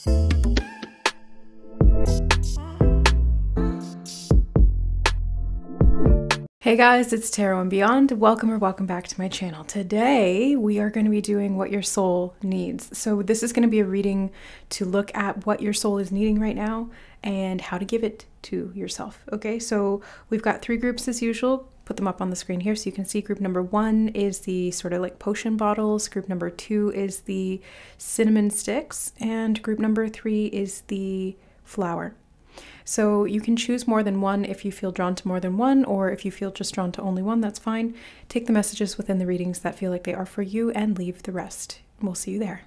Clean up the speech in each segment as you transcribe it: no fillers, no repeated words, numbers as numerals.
Hey guys, it's Tarot and Beyond. Welcome back to my channel. Today we are going to be doing what your soul needs. So this is going to be a reading to look at what your soul is needing right now and how to give it to yourself. Okay, so we've got three groups as usual. Put them up on the screen here so you can see. Group number one is the sort of like potion bottles. Group number two is the cinnamon sticks. And group number three is the flower. So you can choose more than one if you feel drawn to more than one, or if you feel just drawn to only one, that's fine. Take the messages within the readings that feel like they are for you and leave the rest. We'll see you there.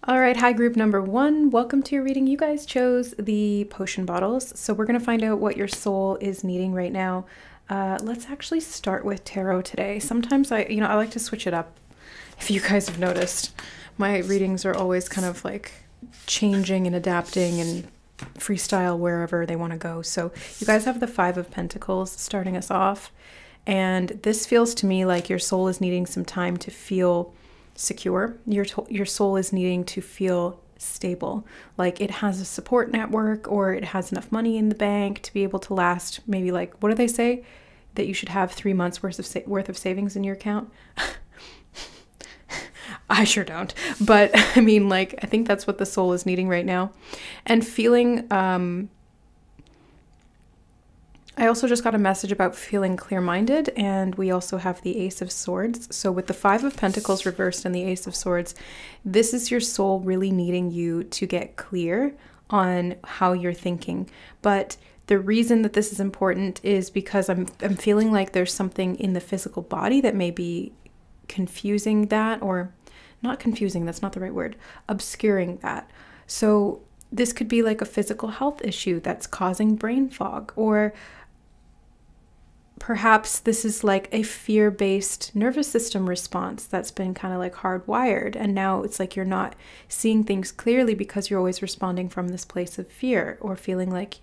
All right, hi group number one. Welcome to your reading. You guys chose the potion bottles. So we're going to find out what your soul is needing right now. Let's actually start with tarot today. Sometimes I like to switch it up. If you guys have noticed, my readings are always kind of like changing and adapting and freestyle wherever they want to go. So you guys have the Five of Pentacles starting us off, and this feels to me like your soul is needing some time to feel secure. Your soul is needing to feel stable, like it has a support network or it has enough money in the bank to be able to last maybe, like, what do they say, that you should have 3 months worth of savings in your account? I sure don't, but I mean, like, I think that's what the soul is needing right now. And feeling, I also just got a message about feeling clear-minded, and we also have the Ace of Swords. So with the Five of Pentacles reversed and the Ace of Swords, this is your soul really needing you to get clear on how you're thinking. But the reason that this is important is because I'm feeling like there's something in the physical body that may be confusing that, or not confusing, that's not the right word, obscuring that. So this could be like a physical health issue that's causing brain fog, or perhaps this is like a fear-based nervous system response that's been kind of like hardwired, and now it's like you're not seeing things clearly because you're always responding from this place of fear, or feeling like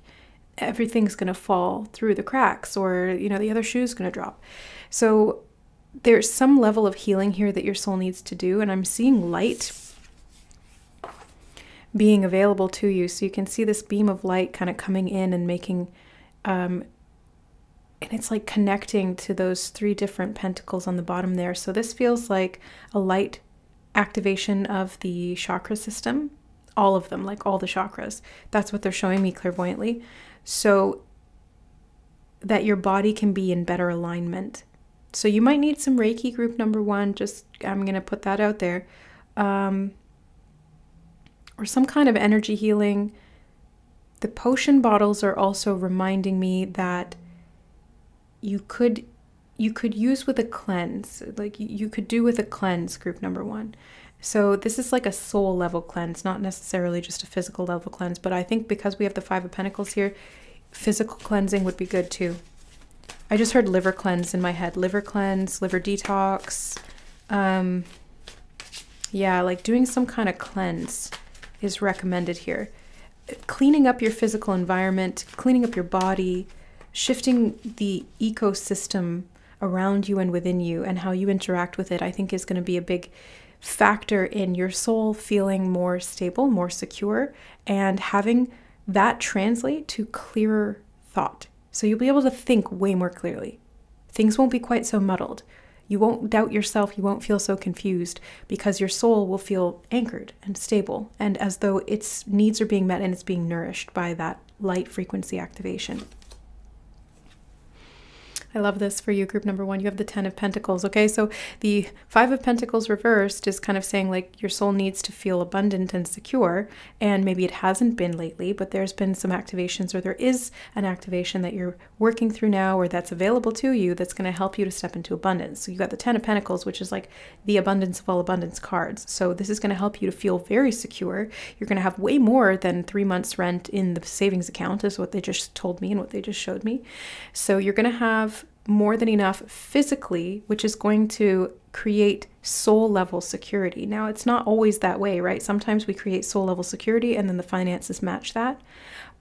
everything's going to fall through the cracks, or, you know, the other shoe's going to drop. So there's some level of healing here that your soul needs to do, and I'm seeing light being available to you. So you can see this beam of light kind of coming in and making, and it's like connecting to those three different pentacles on the bottom there. So this feels like a light activation of the chakra system, all of them, like all the chakras. That's what they're showing me clairvoyantly. So that your body can be in better alignment. So you might need some Reiki, group number one, just, I'm going to put that out there, or some kind of energy healing. The potion bottles are also reminding me that you could use with a cleanse, like you could do with a cleanse, group number one. So this is like a soul level cleanse, not necessarily just a physical level cleanse, but I think because we have the Five of Pentacles here, physical cleansing would be good too. I just heard liver cleanse in my head. Liver cleanse, liver detox. Yeah, like doing some kind of cleanse is recommended here. Cleaning up your physical environment, cleaning up your body, shifting the ecosystem around you and within you and how you interact with it, I think is going to be a big factor in your soul feeling more stable, more secure, and having that translate to clearer thought. So you'll be able to think way more clearly. Things won't be quite so muddled. You won't doubt yourself. You won't feel so confused because your soul will feel anchored and stable, and as though its needs are being met and it's being nourished by that light frequency activation. I love this for you, group number one. You have the 10 of Pentacles, okay? So the 5 of Pentacles reversed is kind of saying like your soul needs to feel abundant and secure, and maybe it hasn't been lately, but there's been some activations, or there is an activation that you're working through now or that's available to you that's going to help you to step into abundance. So you got the 10 of Pentacles, which is like the abundance of all abundance cards. So this is going to help you to feel very secure. You're going to have way more than 3 months rent in the savings account is what they just told me and what they just showed me. So you're going to have more than enough physically, which is going to create soul level security. Now, it's not always that way, right? Sometimes we create soul level security and then the finances match that.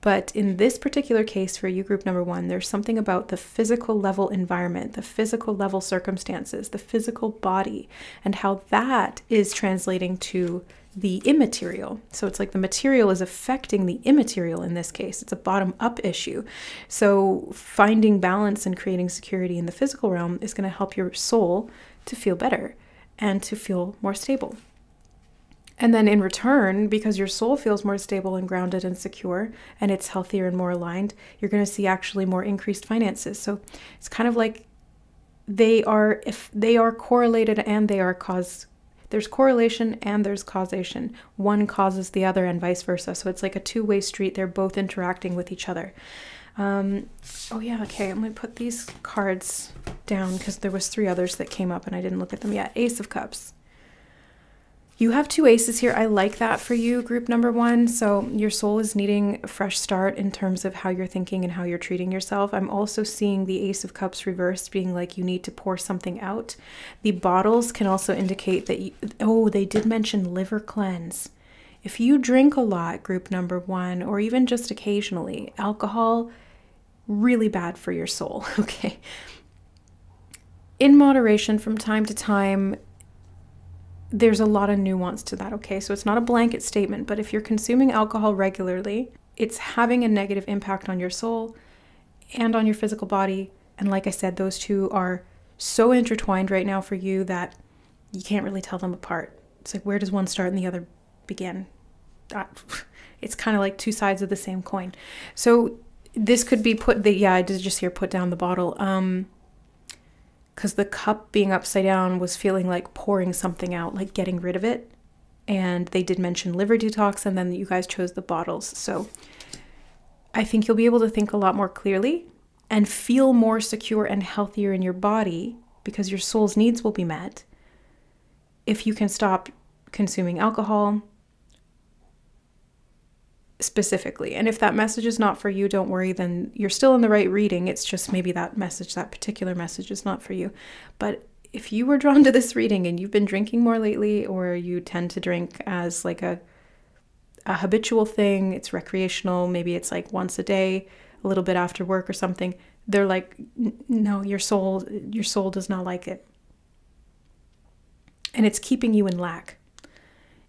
But in this particular case for you, group number 1, there's something about the physical level environment, the physical level circumstances, the physical body, and how that is translating to the immaterial. So it's like the material is affecting the immaterial in this case. It's a bottom-up issue. So finding balance and creating security in the physical realm is going to help your soul to feel better and to feel more stable. And then in return, because your soul feels more stable and grounded and secure, and it's healthier and more aligned, you're going to see actually more increased finances. So it's kind of like if they are correlated and they are there's correlation and there's causation. One causes the other and vice versa. So it's like a two-way street. They're both interacting with each other. Oh yeah, okay, I'm going to put these cards down because there was 3 others that came up and I didn't look at them yet. Ace of Cups. You have 2 aces here. I like that for you, group number 1. So your soul is needing a fresh start in terms of how you're thinking and how you're treating yourself. I'm also seeing the Ace of Cups reversed, being like you need to pour something out. The bottles can also indicate that they did mention liver cleanse. If you drink a lot, group number 1, or even just occasionally, alcohol, really bad for your soul, okay? In moderation from time to time, there's a lot of nuance to that, okay? So it's not a blanket statement, but if you're consuming alcohol regularly, it's having a negative impact on your soul and on your physical body. And like I said, those 2 are so intertwined right now for you that you can't really tell them apart. It's like, where does one start and the other begin? It's kind of like 2 sides of the same coin. So this could be I did just hear put down the bottle. Because the cup being upside down was feeling like pouring something out, like getting rid of it. And they did mention liver detox, and then you guys chose the bottles. So I think you'll be able to think a lot more clearly and feel more secure and healthier in your body because your soul's needs will be met if you can stop consuming alcohol specifically. And if that message is not for you, don't worry, then you're still in the right reading. It's just maybe that particular message is not for you. But if you were drawn to this reading and you've been drinking more lately, or you tend to drink as like a habitual thing, it's recreational, maybe it's like once a day, a little bit after work or something, they're like, no, your soul does not like it. And it's keeping you in lack.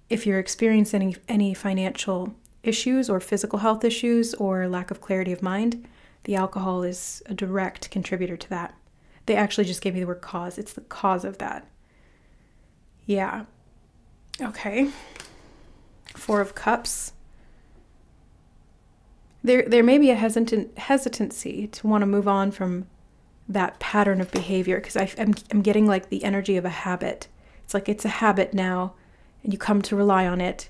If you're experiencing any financial issues or physical health issues or lack of clarity of mind, the alcohol is a direct contributor to that. They actually just gave me the word cause. It's the cause of that. Yeah. Okay. 4 of Cups. There may be a hesitancy to want to move on from that pattern of behavior because I'm getting like the energy of a habit. It's like it's a habit now and you come to rely on it.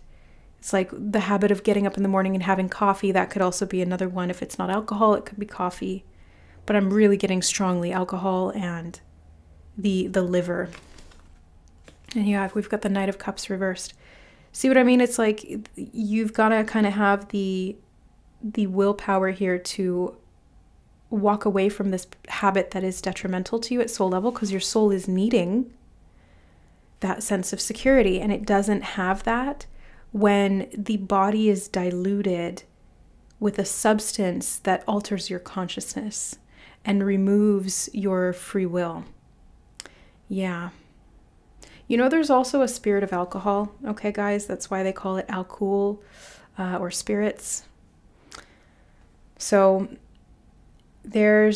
It's like the habit of getting up in the morning and having coffee. That could also be another one. If it's not alcohol, it could be coffee. But I'm really getting strongly alcohol and the liver. And yeah, we've got the Knight of Cups reversed. See what I mean? It's like you've got to kind of have the willpower here to walk away from this habit that is detrimental to you at soul level, because your soul is needing that sense of security, and it doesn't have that when the body is diluted with a substance that alters your consciousness and removes your free will. Yeah. You know, there's also a spirit of alcohol, okay, guys? That's why they call it alcohol or spirits. So there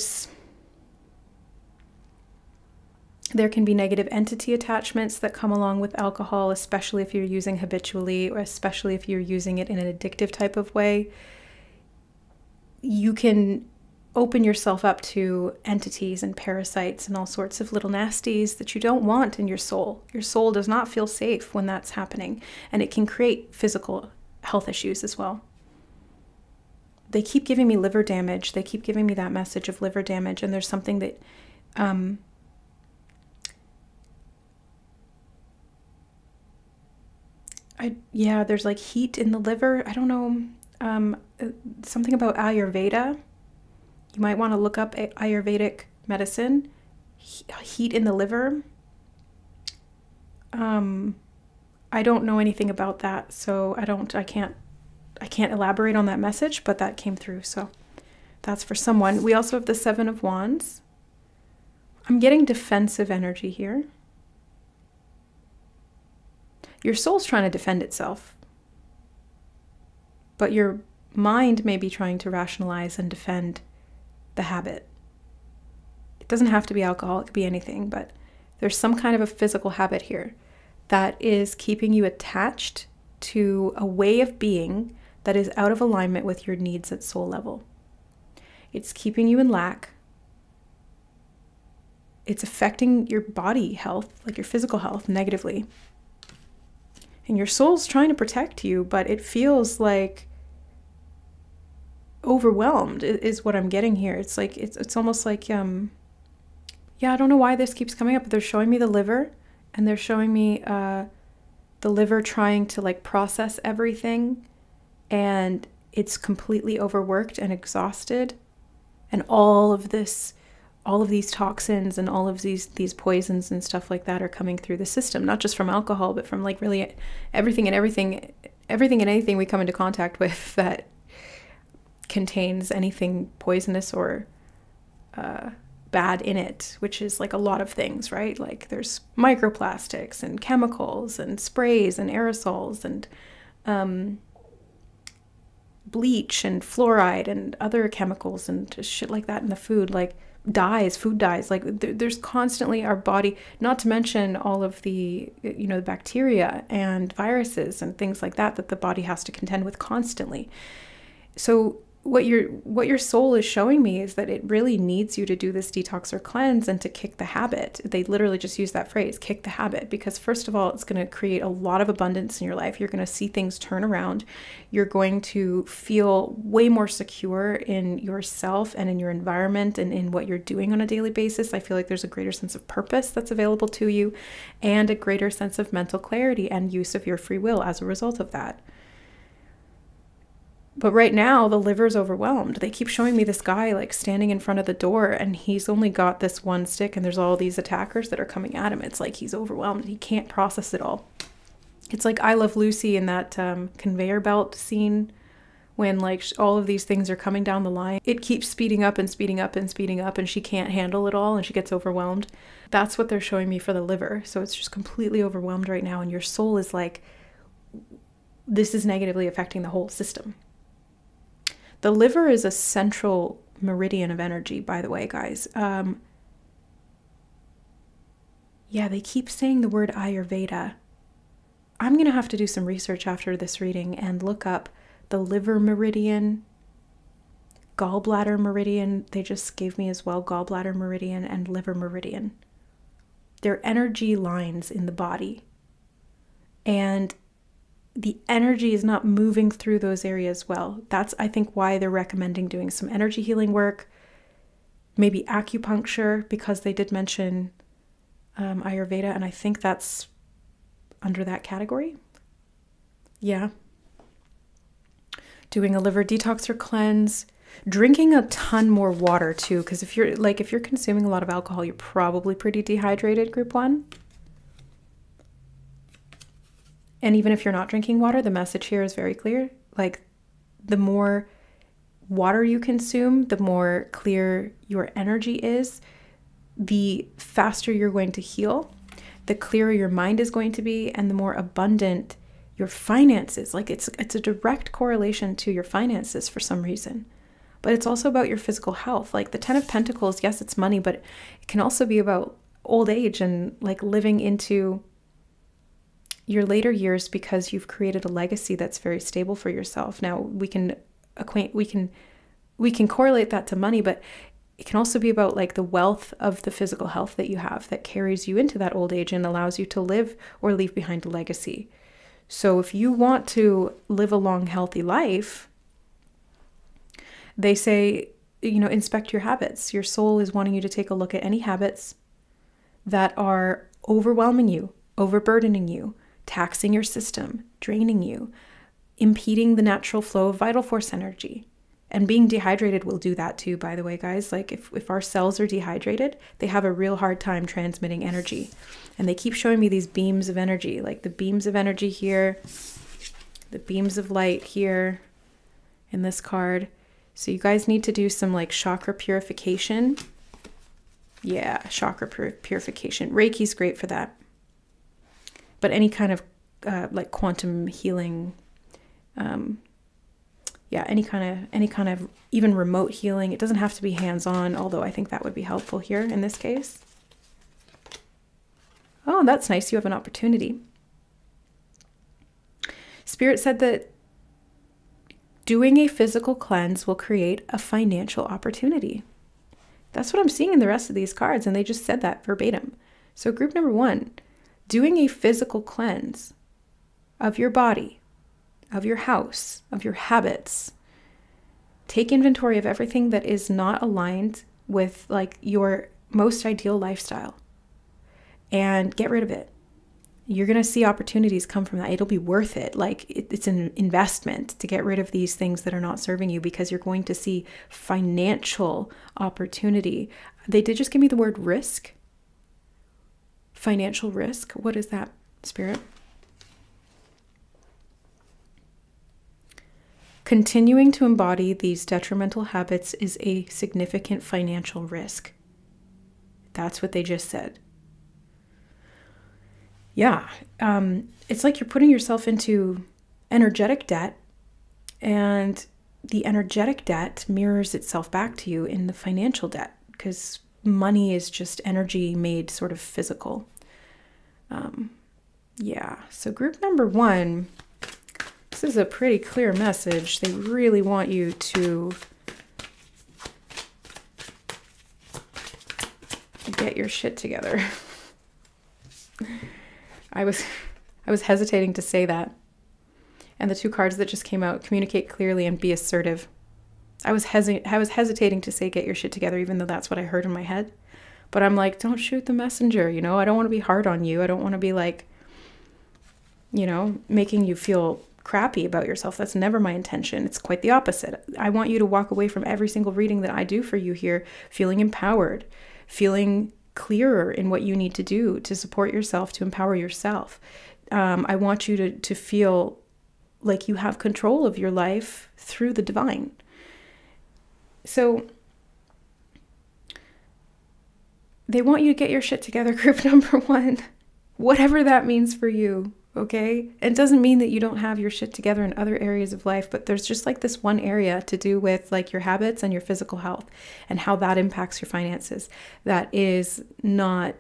can be negative entity attachments that come along with alcohol, especially if you're using habitually, or especially if you're using it in an addictive type of way. You can open yourself up to entities and parasites and all sorts of little nasties that you don't want in your soul. Your soul does not feel safe when that's happening, and it can create physical health issues as well. They keep giving me liver damage. They keep giving me that message of liver damage, and there's something that there's like heat in the liver. I don't know, something about Ayurveda. You might want to look up Ayurvedic medicine. Heat in the liver. I don't know anything about that, so I I can't elaborate on that message, but that came through. So that's for someone. We also have the Seven of Wands. I'm getting defensive energy here. Your soul's trying to defend itself, but your mind may be trying to rationalize and defend the habit. It doesn't have to be alcohol, it could be anything, but there's some kind of a physical habit here that is keeping you attached to a way of being that is out of alignment with your needs at soul level. It's keeping you in lack. It's affecting your body health, like your physical health, negatively. And your soul's trying to protect you, but it feels like overwhelmed is what I'm getting here. It's like, it's almost like, yeah, I don't know why this keeps coming up, but they're showing me the liver, and they're showing me the liver trying to like process everything, and it's completely overworked and exhausted. And all of these toxins and all of these poisons and stuff like that are coming through the system, not just from alcohol, but from like really everything and anything we come into contact with that contains anything poisonous or bad in it, which is like a lot of things, right? Like there's microplastics and chemicals and sprays and aerosols and bleach and fluoride and other chemicals and just shit like that in the food, like dyes, food dyes. Like there's constantly our body, not to mention all of the, the bacteria and viruses and things like that the body has to contend with constantly. So what your soul is showing me is that it really needs you to do this detox or cleanse and to kick the habit. They literally just use that phrase, kick the habit, because first of all, it's going to create a lot of abundance in your life. You're going to see things turn around. You're going to feel way more secure in yourself and in your environment and in what you're doing on a daily basis. I feel like there's a greater sense of purpose that's available to you and a greater sense of mental clarity and use of your free will as a result of that. But right now, the liver's overwhelmed. They keep showing me this guy like standing in front of the door, and he's only got this one stick, and there's all these attackers that are coming at him. It's like he's overwhelmed. He can't process it all. It's like I Love Lucy in that conveyor belt scene when like all of these things are coming down the line. It keeps speeding up and speeding up and speeding up, and she can't handle it all, and she gets overwhelmed. That's what they're showing me for the liver. So it's just completely overwhelmed right now, and your soul is like, this is negatively affecting the whole system. The liver is a central meridian of energy, by the way, guys. Yeah, they keep saying the word Ayurveda. I'm going to have to do some research after this reading and look up the liver meridian, gallbladder meridian. They just gave me as well gallbladder meridian and liver meridian. They're energy lines in the body. And the energy is not moving through those areas well. That's, I think, why they're recommending doing some energy healing work, maybe acupuncture, because they did mention Ayurveda, and I think that's under that category. Yeah. Doing a liver detox or cleanse, drinking a ton more water too, because if you're consuming a lot of alcohol, you're probably pretty dehydrated, group 1. And even if you're not drinking water, the message here is very clear. Like, the more water you consume, the more clear your energy is, the faster you're going to heal, the clearer your mind is going to be, and the more abundant your finances. Like, it's a direct correlation to your finances for some reason. But it's also about your physical health. Like the 10 of Pentacles, yes, it's money, but it can also be about old age and like living into your later years because you've created a legacy that's very stable for yourself. Now we can correlate that to money, but it can also be about like the wealth of the physical health that you have that carries you into that old age and allows you to live or leave behind a legacy. So if you want to live a long, healthy life, they say, inspect your habits. Your soul is wanting you to take a look at any habits that are overwhelming you, overburdening you, taxing your system, draining you, impeding the natural flow of vital force energy. And being dehydrated will do that too, by the way, guys. Like if our cells are dehydrated, they have a real hard time transmitting energy. And they keep showing me these beams of energy, like the beams of energy here, the beams of light here, in this card. So you guys need to do some like chakra purification. Yeah, chakra purification. Reiki's great for that. But any kind of like quantum healing, yeah, any kind of even remote healing. It doesn't have to be hands-on, although I think that would be helpful here in this case. Oh, that's nice. You have an opportunity. Spirit said that doing a physical cleanse will create a financial opportunity. That's what I'm seeing in the rest of these cards, and they just said that verbatim. So group number 1, doing a physical cleanse of your body, of your house, of your habits. Take inventory of everything that is not aligned with like your most ideal lifestyle and get rid of it. You're going to see opportunities come from that. It'll be worth it. Like it's an investment to get rid of these things that are not serving you, because you're going to see financial opportunity. They did just give me the word risk. Financial risk. What is that, Spirit? Continuing to embody these detrimental habits is a significant financial risk. That's what they just said. Yeah, it's like you're putting yourself into energetic debt, and the energetic debt mirrors itself back to you in the financial debt, because money is just energy made sort of physical. Yeah, so group number 1, this is a pretty clear message. They really want you to get your shit together. I was hesitating to say that. And the 2 cards that just came out, communicate clearly and be assertive. I was hesitating to say get your shit together, even though that's what I heard in my head. But I'm like, don't shoot the messenger, you know? I don't want to be hard on you. I don't want to be like, you know, making you feel crappy about yourself. That's never my intention. It's quite the opposite. I want you to walk away from every single reading that I do for you here feeling empowered, feeling clearer in what you need to do to support yourself, to empower yourself. I want you to feel like you have control of your life through the divine. So they want you to get your shit together, group number 1, whatever that means for you. Okay? It doesn't mean that you don't have your shit together in other areas of life, but there's just like this one area to do with like your habits and your physical health and how that impacts your finances. That is not,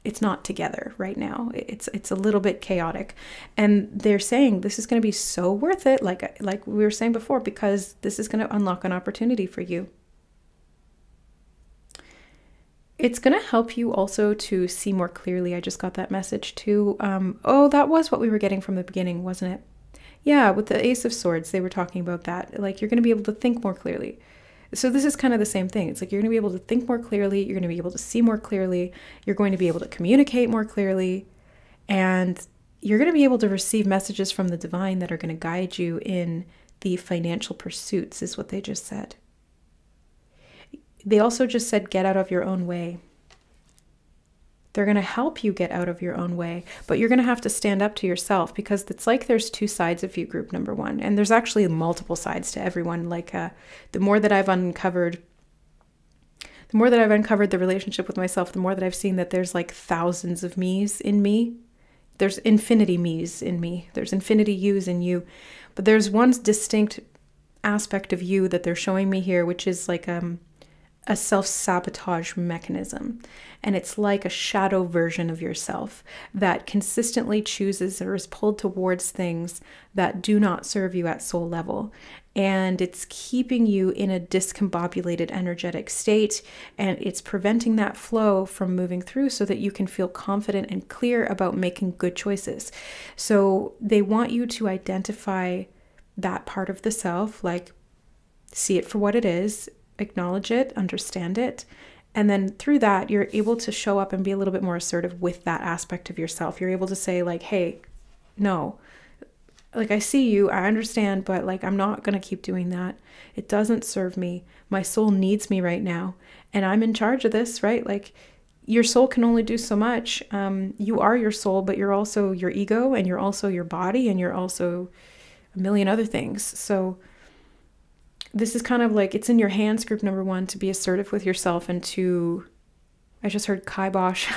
it's not together right now. It's a little bit chaotic. And they're saying this is going to be so worth it, like we were saying before, because this is going to unlock an opportunity for you. It's going to help you also to see more clearly. I just got that message too. Oh, that was what we were getting from the beginning, wasn't it? Yeah, with the Ace of Swords, they were talking about that. Like, you're going to be able to think more clearly. So this is kind of the same thing. It's like you're going to be able to think more clearly. You're going to be able to see more clearly. You're going to be able to communicate more clearly. And you're going to be able to receive messages from the divine that are going to guide you in the financial pursuits, is what they just said. They also just said, get out of your own way. They're going to help you get out of your own way, but you're going to have to stand up to yourself, because it's like there's 2 sides of you, group number 1. And there's actually multiple sides to everyone. Like the more that I've uncovered the relationship with myself, the more that I've seen that there's like thousands of me's in me. There's infinity me's in me. There's infinity you's in you. But there's one distinct aspect of you that they're showing me here, which is like a self-sabotage mechanism. And it's like a shadow version of yourself that consistently chooses or is pulled towards things that do not serve you at soul level. And it's keeping you in a discombobulated energetic state, and it's preventing that flow from moving through so that you can feel confident and clear about making good choices. So they want you to identify that part of the self, like see it for what it is, acknowledge it, understand it, and then through that, you're able to show up and be a little bit more assertive with that aspect of yourself. You're able to say like, hey, no, like I see you, I understand, but like I'm not going to keep doing that. It doesn't serve me. My soul needs me right now, and I'm in charge of this, right? Like your soul can only do so much. You are your soul, but you're also your ego, and you're also your body, and you're also a million other things. So this is kind of like, it's in your hands, group number 1, to be assertive with yourself and to, I just heard kibosh,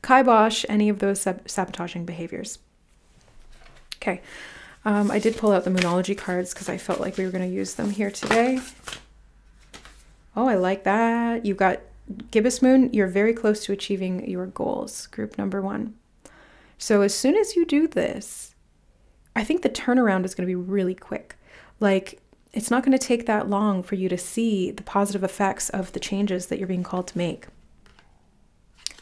kibosh any of those sabotaging behaviors. Okay. I did pull out the Moonology cards because I felt like we were going to use them here today. Oh, I like that. You've got Gibbous Moon. You're very close to achieving your goals, group number 1. So as soon as you do this, I think the turnaround is going to be really quick. Like, it's not going to take that long for you to see the positive effects of the changes that you're being called to make.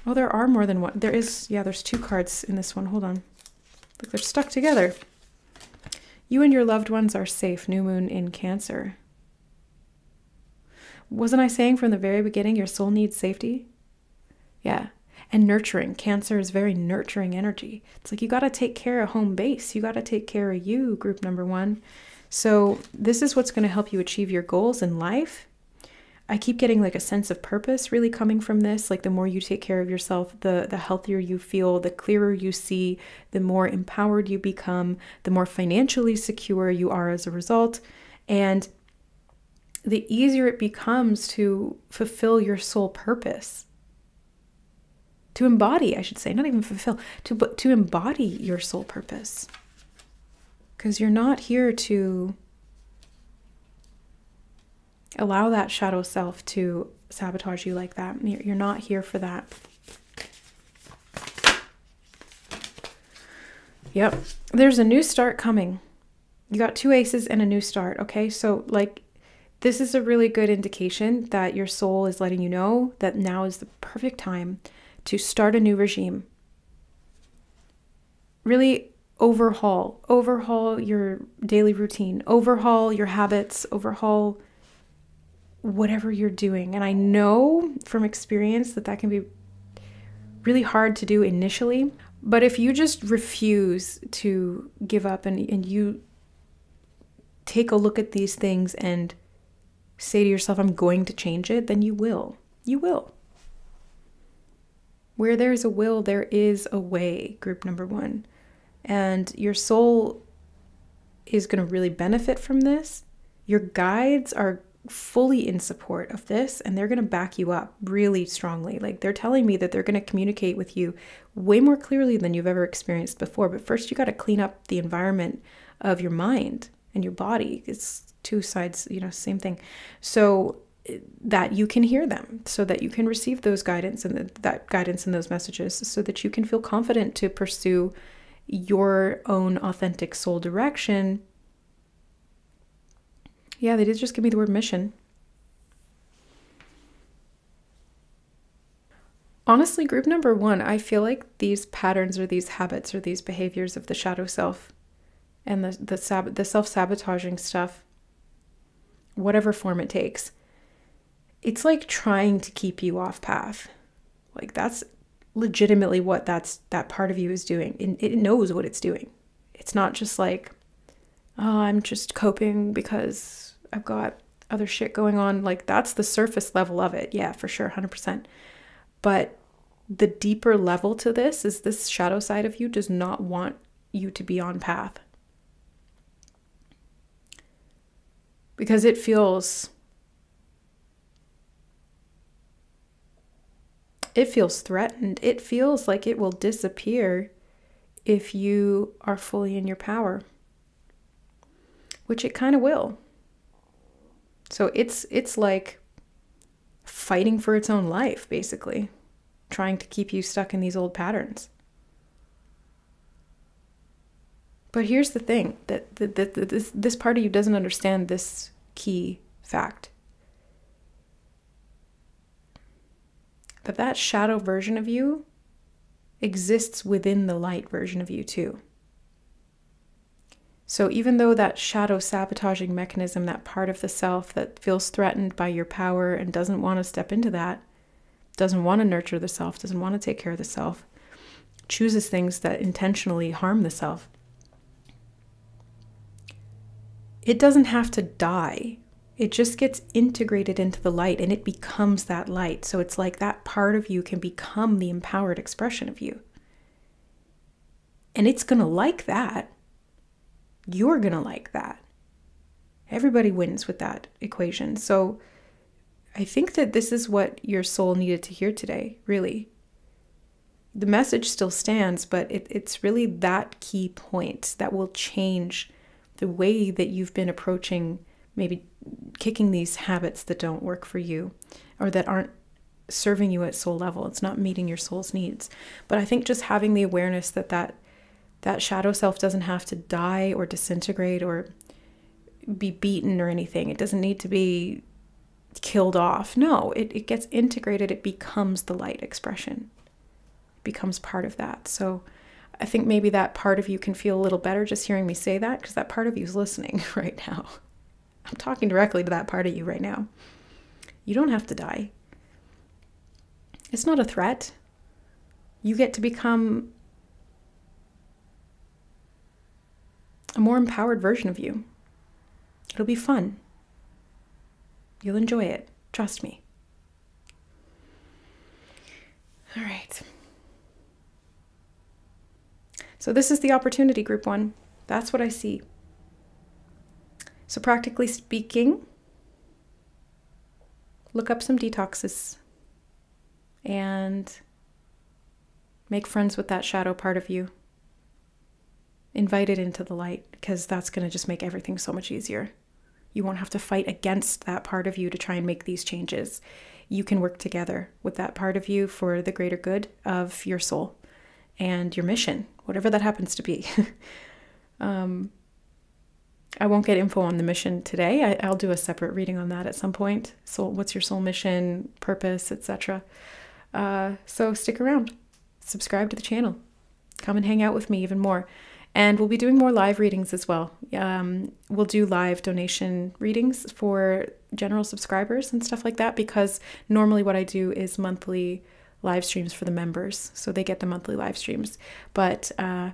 Oh, there are more than one. There is, yeah, there's 2 cards in this one. Hold on. Look, they're stuck together. You and your loved ones are safe. New moon in Cancer. Wasn't I saying from the very beginning your soul needs safety? Yeah. And nurturing. Cancer is very nurturing energy. It's like you got to take care of home base. You got to take care of you, group number 1. So this is what's going to help you achieve your goals in life. I keep getting like a sense of purpose really coming from this. Like the more you take care of yourself, the healthier you feel, the clearer you see, the more empowered you become, the more financially secure you are as a result. And the easier it becomes to fulfill your soul purpose. To embody, I should say, not even fulfill, but to embody your soul purpose. Because you're not here to allow that shadow self to sabotage you like that. You're not here for that. Yep. There's a new start coming. You got 2 aces and a new start. Okay. So like, this is a really good indication that your soul is letting you know that now is the perfect time to start a new regime. Really overhaul your daily routine, overhaul your habits, overhaul whatever you're doing. And I know from experience that can be really hard to do initially, but if you just refuse to give up and you take a look at these things and say to yourself, I'm going to change it, then you will. You will. Where there's a will, there is a way, group number 1. And your soul is going to really benefit from this. Your guides are fully in support of this, and they're going to back you up really strongly. Like, they're telling me that they're going to communicate with you way more clearly than you've ever experienced before. But first, you got to clean up the environment of your mind and your body. It's 2 sides, same thing. So that you can hear them, so that you can receive those guidance and that guidance and those messages, so that you can feel confident to pursue your own authentic soul direction. Yeah, they did just give me the word mission. Honestly, group number 1, I feel like these patterns or these habits or these behaviors of the shadow self and the self-sabotaging stuff, whatever form it takes, it's like trying to keep you off path. Like, that's legitimately what that part of you is doing. It knows what it's doing. It's not just like, oh, I'm just coping because I've got other shit going on. Like, that's the surface level of it. Yeah, for sure, 100%. But the deeper level to this is this shadow side of you does not want you to be on path. Because it feels threatened. It feels like it will disappear if you are fully in your power, which it kind of will. So it's like fighting for its own life, basically, trying to keep you stuck in these old patterns. But here's the thing, that this part of you doesn't understand this key fact. That shadow version of you exists within the light version of you too. So even though that shadow sabotaging mechanism, that part of the self that feels threatened by your power and doesn't want to step into that, doesn't want to nurture the self, doesn't want to take care of the self, chooses things that intentionally harm the self, it doesn't have to die. It just gets integrated into the light and it becomes that light. So it's like that part of you can become the empowered expression of you. And it's going to like that. You're going to like that. Everybody wins with that equation. So I think that this is what your soul needed to hear today, really. The message still stands, but it's really that key point that will change the way that you've been approaching, maybe kicking these habits that don't work for you or that aren't serving you at soul level. It's not meeting your soul's needs. But I think just having the awareness that shadow self doesn't have to die or disintegrate or be beaten or anything. It doesn't need to be killed off. No, it gets integrated. It becomes the light expression. It becomes part of that. So I think maybe that part of you can feel a little better just hearing me say that, because that part of you is listening right now. I'm talking directly to that part of you right now. You don't have to die. It's not a threat. You get to become a more empowered version of you. It'll be fun. You'll enjoy it. Trust me. All right. So this is the opportunity, group 1. That's what I see. So practically speaking, look up some detoxes and make friends with that shadow part of you. Invite it into the light, because that's going to just make everything so much easier. You won't have to fight against that part of you to try and make these changes. You can work together with that part of you for the greater good of your soul and your mission, whatever that happens to be. I won't get info on the mission today. I'll do a separate reading on that at some point. So what's your soul mission, purpose, etc. So stick around. Subscribe to the channel. Come and hang out with me even more. And we'll be doing more live readings as well. We'll do live donation readings for general subscribers and stuff like that, because normally what I do is monthly live streams for the members. So they get the monthly live streams. But I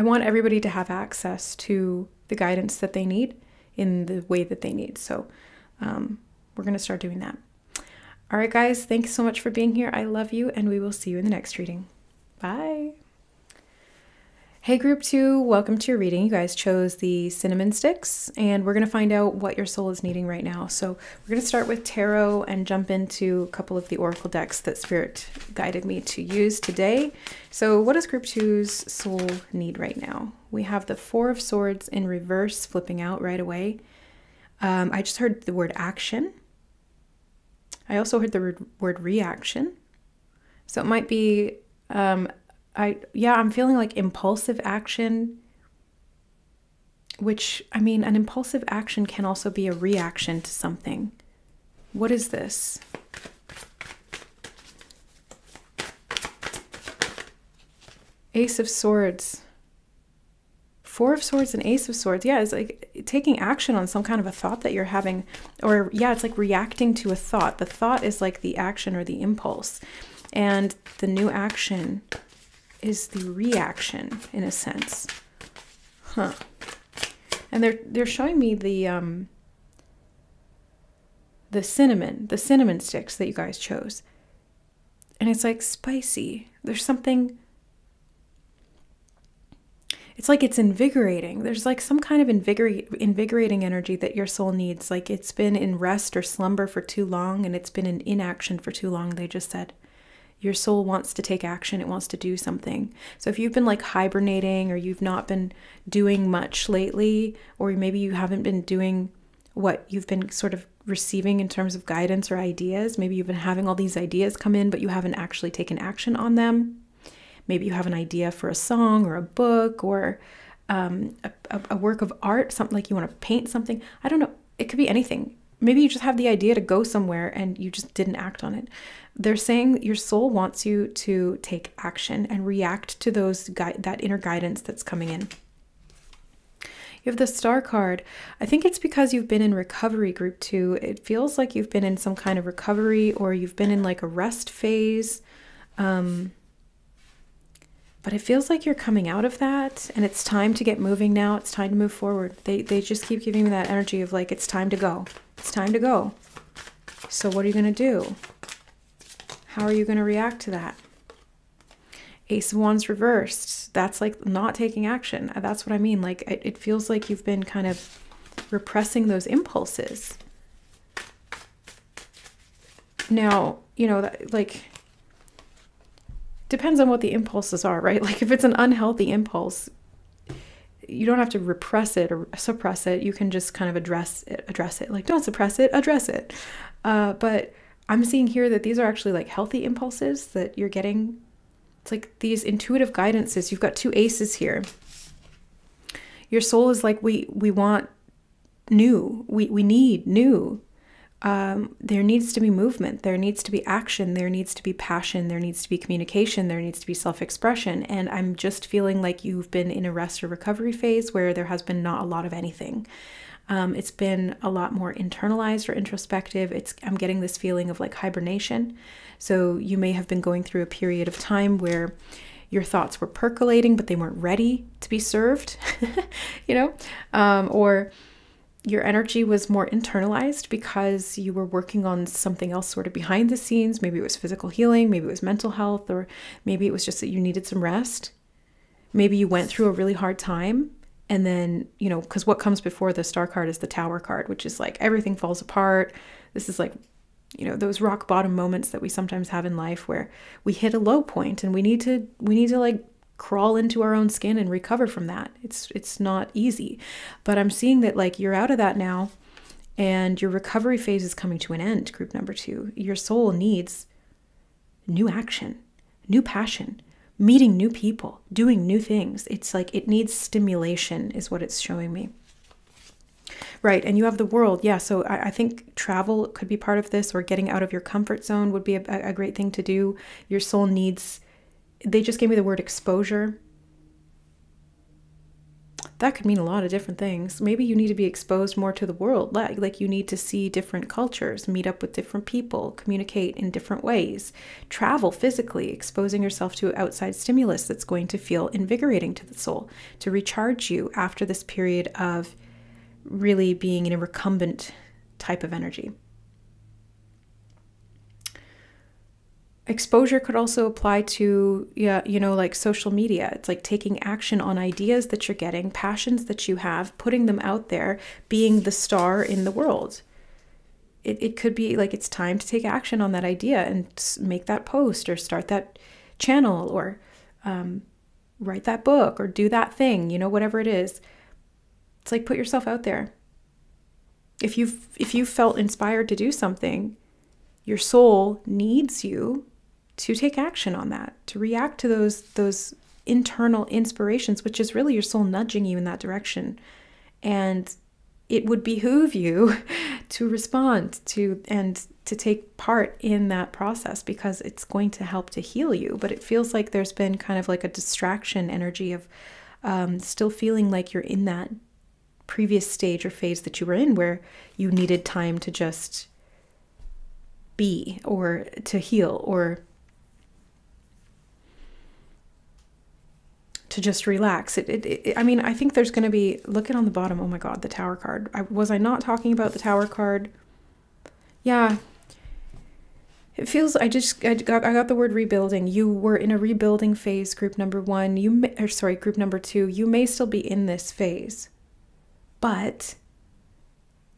want everybody to have access to the guidance that they need in the way that they need. So we're going to start doing that. All right, guys, thanks so much for being here. I love you, and we will see you in the next reading. Bye. Hey, group 2, welcome to your reading. You guys chose the cinnamon sticks, and we're going to find out what your soul is needing right now. So we're going to start with tarot and jump into a couple of the oracle decks that Spirit guided me to use today. So what does group 2's soul need right now? We have the Four of Swords in reverse flipping out right away. I just heard the word action. I also heard the word reaction. So it might be... I'm feeling like impulsive action, which, I mean, an impulsive action can also be a reaction to something. What is this? Ace of Swords. Four of Swords and Ace of Swords. Yeah, it's like taking action on some kind of a thought that you're having, or yeah, it's like reacting to a thought. The thought is like the action or the impulse, and the new action is the reaction in a sense. Huh. And they're showing me the cinnamon sticks that you guys chose. And it's like spicy. There's something, it's like it's invigorating. There's like some kind of invigorating energy that your soul needs. Like it's been in rest or slumber for too long, and it's been in inaction for too long, they just said. Your soul wants to take action. It wants to do something. So if you've been like hibernating, or you've not been doing much lately, or maybe you haven't been doing what you've been sort of receiving in terms of guidance or ideas, maybe you've been having all these ideas come in, but you haven't actually taken action on them. Maybe you have an idea for a song or a book or a work of art, something like you want to paint something. I don't know. It could be anything. Maybe you just have the idea to go somewhere and you just didn't act on it. They're saying your soul wants you to take action and react to that inner guidance that's coming in. You have the Star card. I think it's because you've been in recovery, group 2. It feels like you've been in some kind of recovery, or you've been in like a rest phase. But it feels like you're coming out of that, and it's time to get moving now. It's time to move forward. They just keep giving me that energy of like, it's time to go. It's time to go. So what are you going to do? How are you going to react to that? Ace of Wands reversed. That's like not taking action. That's what I mean. Like it feels like you've been kind of repressing those impulses. Now, you know, that, like, depends on what the impulses are, right? Like if it's an unhealthy impulse, you don't have to repress it or suppress it. You can just kind of address it. Like, don't suppress it, address it. But I'm seeing here that these are actually like healthy impulses that you're getting. It's like these intuitive guidances. You've got 2 aces here. Your soul is like, we want new. We need new. There needs to be movement. There needs to be action. There needs to be passion. There needs to be communication. There needs to be self-expression. And I'm just feeling like you've been in a rest or recovery phase where there has been not a lot of anything. It's been a lot more internalized or introspective. I'm getting this feeling of like hibernation. So you may have been going through a period of time where your thoughts were percolating, but they weren't ready to be served, you know, or your energy was more internalized because you were working on something else sort of behind the scenes. Maybe it was physical healing, maybe it was mental health, or maybe it was just that you needed some rest. Maybe you went through a really hard time. And then, you know, because what comes before the star card is the Tower card, which is like everything falls apart. This is like, you know, those rock bottom moments that we sometimes have in life where we hit a low point and we need to like crawl into our own skin and recover from that. It's not easy, but I'm seeing that like you're out of that now and your recovery phase is coming to an end, group number 2. Your soul needs new action, new passion, meeting new people, doing new things. It's like it needs stimulation is what it's showing me. Right, and you have the World. Yeah, so I think travel could be part of this, or getting out of your comfort zone would be a great thing to do. Your soul needs, they just gave me the word exposure. That could mean a lot of different things. Maybe you need to be exposed more to the world. Like you need to see different cultures, meet up with different people, communicate in different ways, travel physically, exposing yourself to outside stimulus that's going to feel invigorating to the soul, to recharge you after this period of really being in a recumbent type of energy. Exposure could also apply to, yeah, you know, like social media. It's like taking action on ideas that you're getting, passions that you have, putting them out there, being the star in the world. It could be like it's time to take action on that idea and make that post or start that channel or write that book or do that thing, you know, whatever it is. It's like put yourself out there. If you felt inspired to do something, your soul needs you to take action on that, to react to those internal inspirations, which is really your soul nudging you in that direction. And it would behoove you to respond to and to take part in that process because it's going to help to heal you. But it feels like there's been kind of like a distraction energy of still feeling like you're in that previous stage or phase that you were in where you needed time to just be or to heal or to just relax. I mean, I think there's going to be, look at on the bottom, oh my God, the Tower card. Was I not talking about the Tower card? Yeah. It feels, I got the word rebuilding. You were in a rebuilding phase, group number 1. Group number 2. You may still be in this phase, but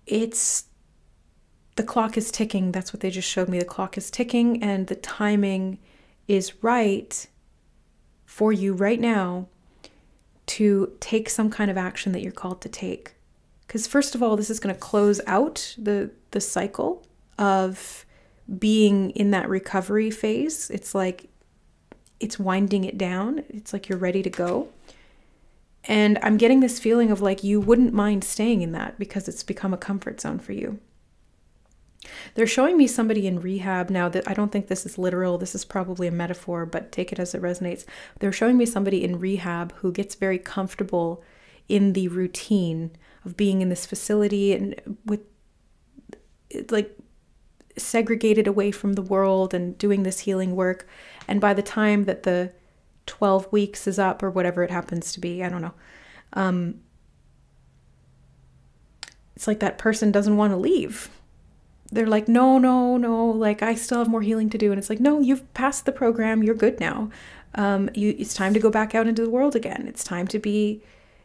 the clock is ticking. That's what they just showed me. The clock is ticking and the timing is right for you right now to take some kind of action that you're called to take. Because first of all, this is going to close out the cycle of being in that recovery phase. It's like it's winding it down. It's like you're ready to go. And I'm getting this feeling of like you wouldn't mind staying in that because it's become a comfort zone for you. They're showing me somebody in rehab now that I don't think this is literal. This is probably a metaphor, but take it as it resonates. They're showing me somebody in rehab who gets very comfortable in the routine of being in this facility and with like segregated away from the world and doing this healing work. And by the time that the 12 weeks is up or whatever it happens to be, I don't know. It's like that person doesn't want to leave. They're like, no, like I still have more healing to do. And it's like, no, you've passed the program. You're good now. It's time to go back out into the world again. It's time to be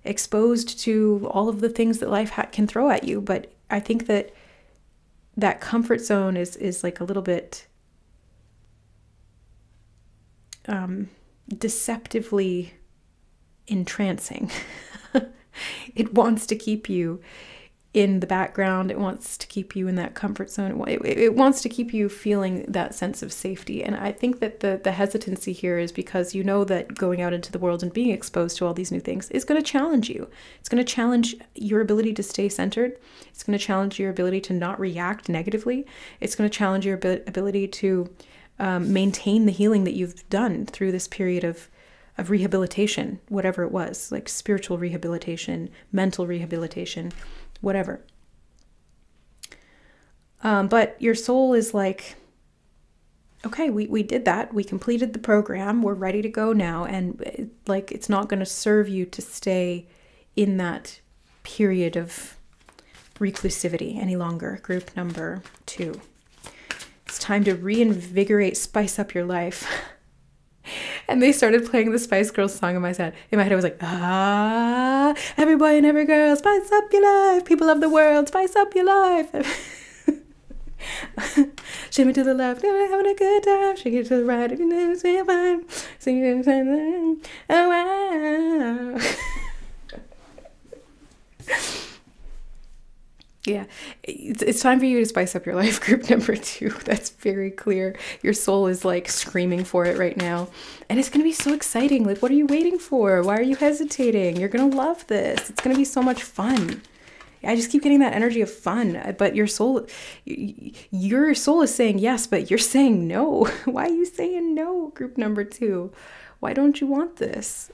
exposed to all of the things that life can throw at you. But I think that that comfort zone is like a little bit deceptively entrancing. It wants to keep you in the background. It wants to keep you in that comfort zone. It wants to keep you feeling that sense of safety. And I think that the hesitancy here is because you know that going out into the world and being exposed to all these new things is going to challenge you. It's going to challenge your ability to stay centered. It's going to challenge your ability to not react negatively. It's going to challenge your ability to maintain the healing that you've done through this period of rehabilitation, whatever it was, like spiritual rehabilitation, mental rehabilitation, whatever. But your soul is like, okay, we did that. We completed the program. We're ready to go now. And it's not going to serve you to stay in that period of reclusivity any longer. Group number 2. It's time to reinvigorate, spice up your life. And they started playing the Spice Girls song in my head. I was like, every boy and every girl, spice up your life. People of the world, spice up your life. Shimmy to the left, having a good time. Shake it to the right, if you never see it fine. Sing it, oh wow. Yeah, it's time for you to spice up your life. Group number 2. That's very clear. Your soul is like screaming for it right now. And it's going to be so exciting. Like, what are you waiting for? Why are you hesitating? You're going to love this. It's going to be so much fun. I just keep getting that energy of fun. But your soul is saying yes, but you're saying no. Why are you saying no, group number 2? Why don't you want this?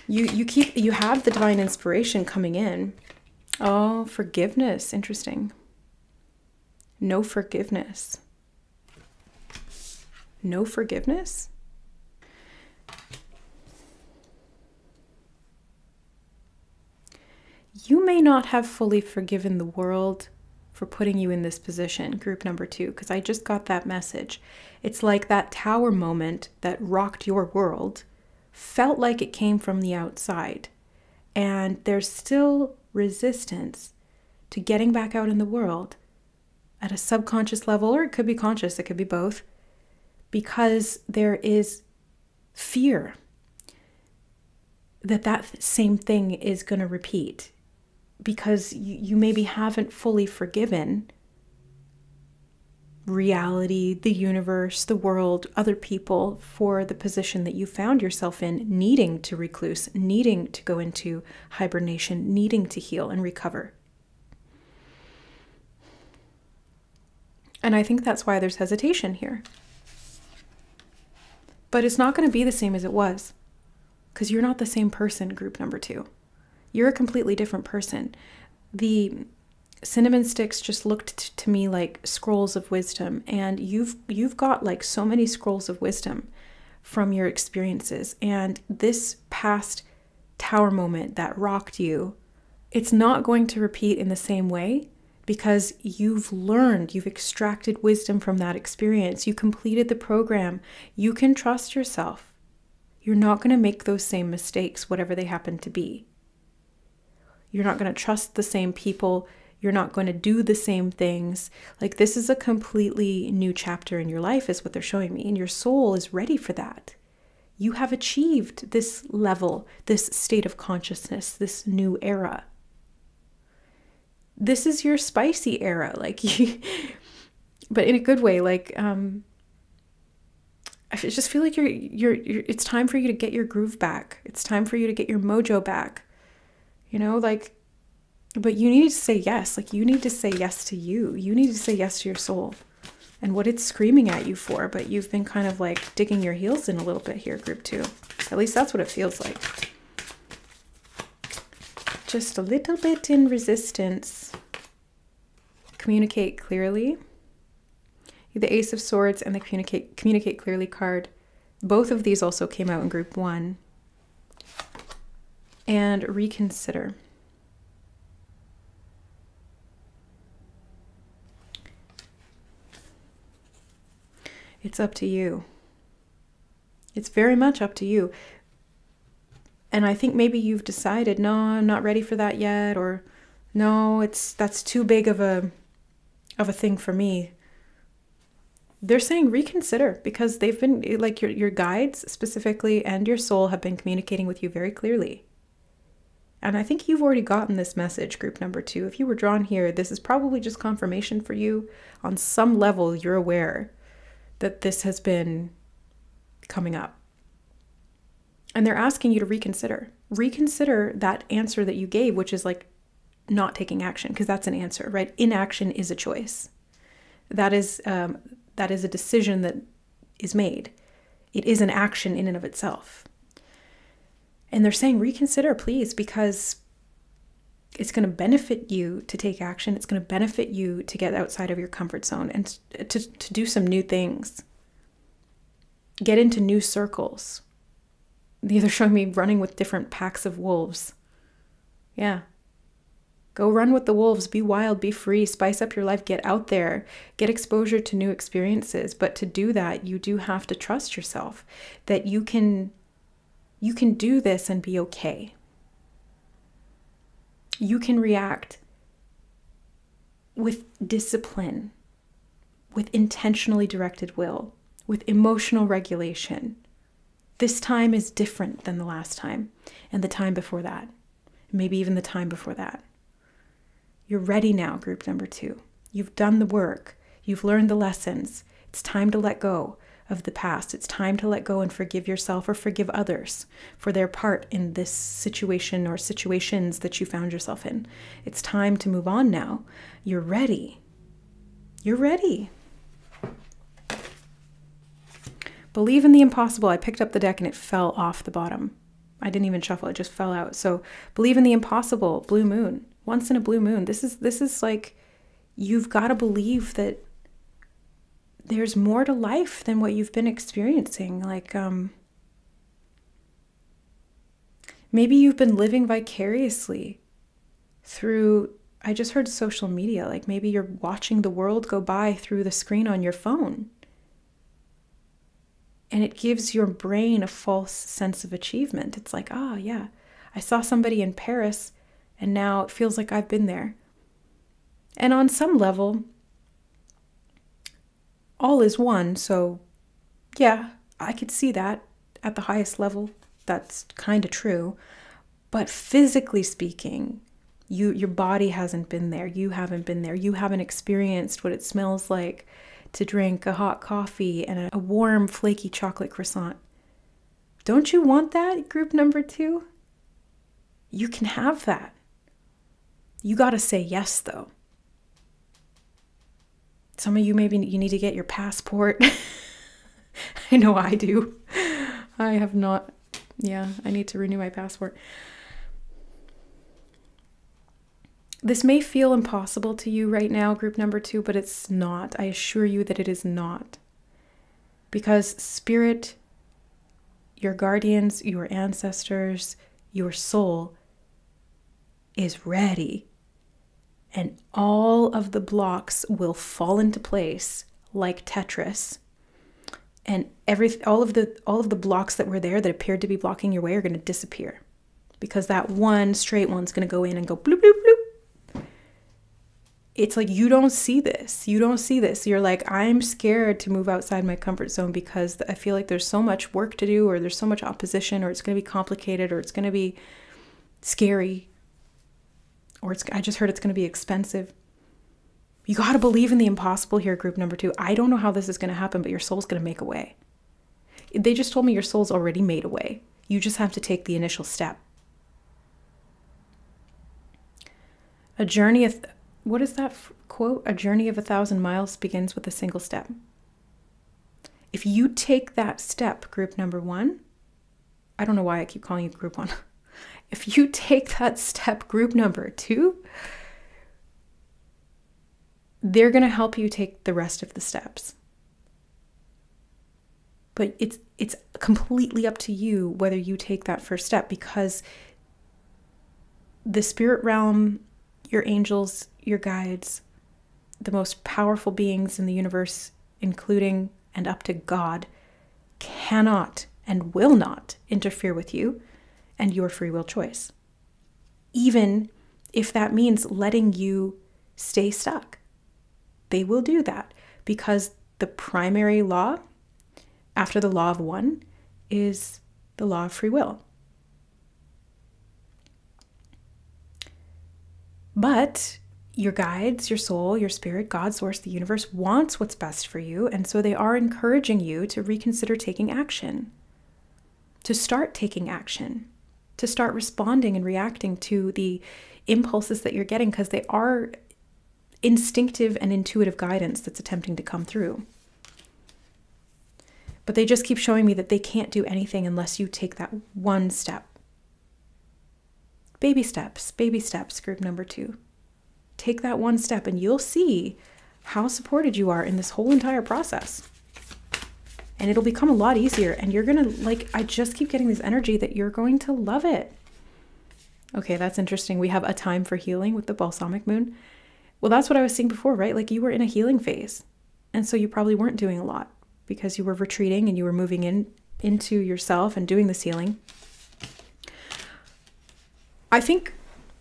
You have the divine inspiration coming in. Oh, forgiveness. Interesting. No forgiveness. No forgiveness? You may not have fully forgiven the world for putting you in this position, group number 2, because I just got that message. It's like that tower moment that rocked your world felt like it came from the outside, and there's still resistance to getting back out in the world at a subconscious level, or it could be conscious, it could be both, because there is fear that that same thing is going to repeat, because you maybe haven't fully forgiven reality, the universe, the world, other people for the position that you found yourself in, needing to recluse, needing to go into hibernation, needing to heal and recover. And I think that's why there's hesitation here. But it's not going to be the same as it was, because you're not the same person, group number 2. You're a completely different person. The cinnamon sticks just looked to me like scrolls of wisdom, and you've got like so many scrolls of wisdom from your experiences. And this past tower moment that rocked you, it's not going to repeat in the same way, because you've learned, you've extracted wisdom from that experience. You completed the program. You can trust yourself. You're not going to make those same mistakes, whatever they happen to be. You're not going to trust the same people. You're not going to do the same things. Like, this is a completely new chapter in your life is what they're showing me. And your soul is ready for that. You have achieved this level, this state of consciousness, this new era. This is your spicy era, like, but in a good way. Like, I just feel like it's time for you to get your groove back. It's time for you to get your mojo back, like, but you need to say yes. Like, you need to say yes to you. You need to say yes to your soul and what it's screaming at you for. But you've been kind of like digging your heels in a little bit here, group 2. At least that's what it feels like. Just a little bit in resistance. Communicate clearly. The Ace of Swords and the communicate clearly card. Both of these also came out in group 1. And reconsider. It's up to you. It's very much up to you. And I think maybe you've decided, no, I'm not ready for that yet, or no, that's too big of a thing for me. They're saying reconsider, because they've been, like, your guides specifically and your soul have been communicating with you very clearly. And I think you've already gotten this message, group number 2. If you were drawn here, this is probably just confirmation for you. On some level, you're aware that this has been coming up. And they're asking you to reconsider. Reconsider that answer that you gave, which is like not taking action, because that's an answer, right? Inaction is a choice. That is a decision that is made. It is an action in and of itself. And they're saying reconsider, please, because it's going to benefit you to take action. It's going to benefit you to get outside of your comfort zone and to do some new things. Get into new circles. They're showing me running with different packs of wolves. Yeah. Go run with the wolves. Be wild, be free, spice up your life, get out there, get exposure to new experiences. But to do that, you do have to trust yourself that you can do this and be okay. You can react with discipline, with intentionally directed will, with emotional regulation. This time is different than the last time and the time before that, maybe even the time before that. You're ready now, group number 2. You've done the work. You've learned the lessons. It's time to let go of the past. It's time to let go and forgive yourself or forgive others for their part in this situation or situations that you found yourself in. It's time to move on now. You're ready. You're ready. Believe in the impossible. I picked up the deck and it fell off the bottom. I didn't even shuffle. It just fell out. So believe in the impossible. Blue moon. Once in a blue moon. This is like, you've got to believe that there's more to life than what you've been experiencing. Like, maybe you've been living vicariously through, I just heard social media. Like maybe you're watching the world go by through the screen on your phone. And it gives your brain a false sense of achievement. It's like, oh yeah, I saw somebody in Paris and now it feels like I've been there. And on some level, all is one. So yeah, I could see that at the highest level. That's kind of true. But physically speaking, your body hasn't been there. You haven't been there. You haven't experienced what it smells like to drink a hot coffee and a warm, flaky chocolate croissant. Don't you want that, group number 2? You can have that. You got to say yes, though. Some of you, maybe you need to get your passport. I know I do. I have not. Yeah, I need to renew my passport. This may feel impossible to you right now, group number 2, but it's not. I assure you that it is not. Because spirit, your guardians, your ancestors, your soul is ready. And all of the blocks will fall into place like Tetris. And all of the blocks that were there that appeared to be blocking your way are going to disappear. Because that one straight one's going to go in and go bloop, bloop, bloop. It's like, you don't see this. You don't see this. You're like, I'm scared to move outside my comfort zone because I feel like there's so much work to do, or there's so much opposition, or it's going to be complicated, or it's going to be scary, or I just heard it's going to be expensive. You got to believe in the impossible here, group number 2. I don't know how this is going to happen, but your soul's going to make a way. They just told me your soul's already made a way. You just have to take the initial step. A journey of... What is that quote? A journey of 1,000 miles begins with a single step. If you take that step, group number 1, I don't know why I keep calling you group 1. If you take that step, group number 2, they're going to help you take the rest of the steps. But it's completely up to you whether you take that first step, because the spirit realm, your angels, your guides, the most powerful beings in the universe, including and up to God, cannot and will not interfere with you. and your free will choice. Even if that means letting you stay stuck, they will do that, because the primary law after the law of one is the law of free will. But your guides, your soul, your spirit, God, source, the universe wants what's best for you. And so they are encouraging you to reconsider taking action, to start taking action, to start responding and reacting to the impulses that you're getting, because they are instinctive and intuitive guidance that's attempting to come through. But they just keep showing me that they can't do anything unless you take that one step. Baby steps, group number 2. Take that one step and you'll see how supported you are in this whole entire process. And it'll become a lot easier, and you're gonna, like, I just keep getting this energy that you're going to love it. Okay, that's interesting. We have a time for healing with the balsamic moon. Well, that's what I was saying before, right? Like, you were in a healing phase. And so you probably weren't doing a lot because you were retreating and you were moving into yourself and doing this healing. I think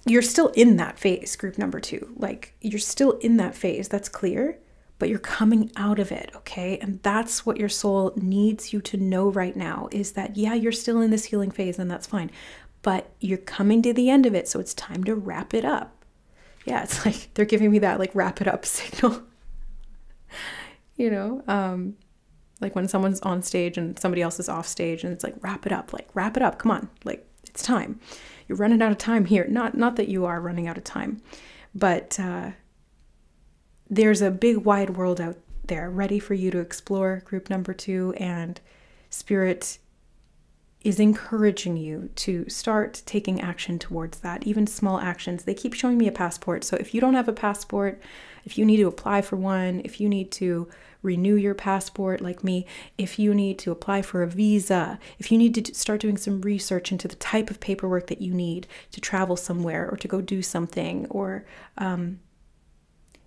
you're still in that phase, group number 2. Like, you're still in that phase. That's clear, but you're coming out of it, okay? And that's what your soul needs you to know right now, is that, yeah, you're still in this healing phase, and that's fine, but you're coming to the end of it, so it's time to wrap it up. Yeah, it's like they're giving me that, like, wrap it up signal. You know, like when someone's on stage and somebody else is off stage, and it's like, wrap it up, come on, like, it's time. You're running out of time here. Not that you are running out of time, but there's a big wide world out there ready for you to explore, group number 2, and Spirit is encouraging you to start taking action towards that, even small actions. They keep showing me a passport. So if you don't have a passport, if you need to apply for one, if you need to renew your passport like me, if you need to apply for a visa, if you need to start doing some research into the type of paperwork that you need to travel somewhere or to go do something, or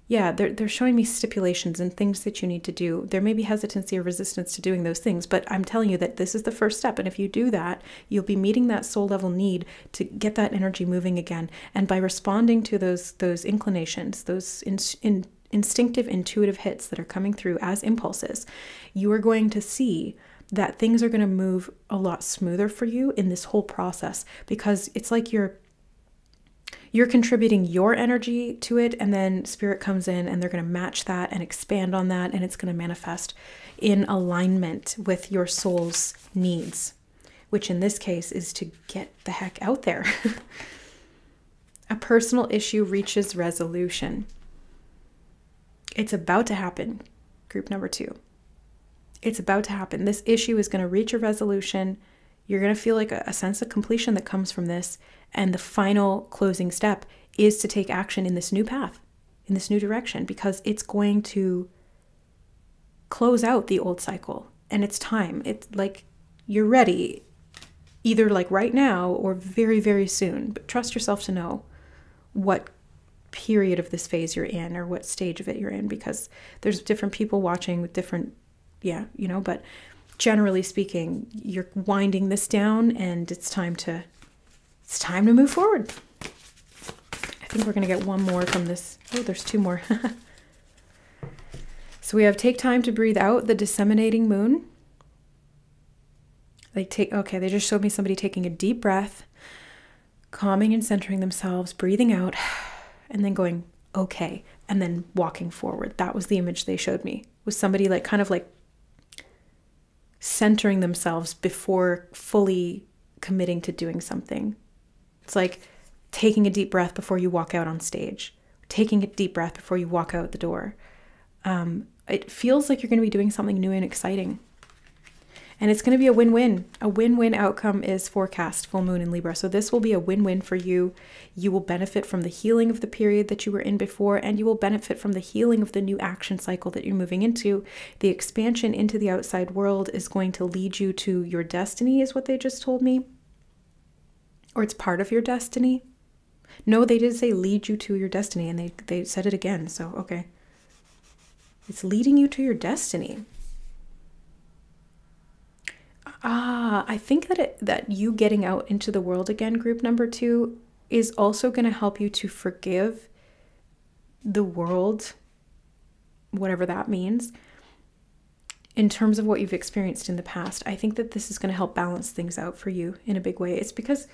yeah, they're showing me stipulations and things that you need to do. There may be hesitancy or resistance to doing those things, but I'm telling you that this is the first step. And if you do that, you'll be meeting that soul level need to get that energy moving again. And by responding to those inclinations, those instinctive, intuitive hits that are coming through as impulses, you are going to see that things are going to move a lot smoother for you in this whole process, because it's like you're contributing your energy to it, and then Spirit comes in and they're going to match that and expand on that, and it's going to manifest in alignment with your soul's needs, which in this case is to get the heck out there. A personal issue reaches resolution. It's about to happen, group number 2. It's about to happen. This issue is going to reach a resolution. You're going to feel like a sense of completion that comes from this. And the final closing step is to take action in this new path, in this new direction, because it's going to close out the old cycle. And it's time. It's like you're ready, either like right now or very, very soon. But trust yourself to know what period of this phase you're in, or what stage of it you're in, because there's different people watching with different, yeah, you know, but generally speaking, you're winding this down, and it's time to move forward. I think we're going to get one more from this. Oh, there's 2 more. So we have take time to breathe out the disseminating moon. They just showed me somebody taking a deep breath, calming and centering themselves, breathing out, and then going, okay, and then walking forward. That was the image they showed me, was somebody like kind of like centering themselves before fully committing to doing something. It's like taking a deep breath before you walk out on stage, taking a deep breath before you walk out the door. It feels like you're going to be doing something new and exciting. And it's going to be a win-win. A win-win outcome is forecast, full moon in Libra. So this will be a win-win for you. You will benefit from the healing of the period that you were in before, and you will benefit from the healing of the new action cycle that you're moving into. The expansion into the outside world is going to lead you to your destiny, is what they just told me. Or it's part of your destiny. No, they did say lead you to your destiny, and they said it again. So, okay. It's leading you to your destiny. I think that you getting out into the world again, group number 2, is also going to help you to forgive the world, whatever that means, in terms of what you've experienced in the past. I think that this is going to help balance things out for you in a big way. It's because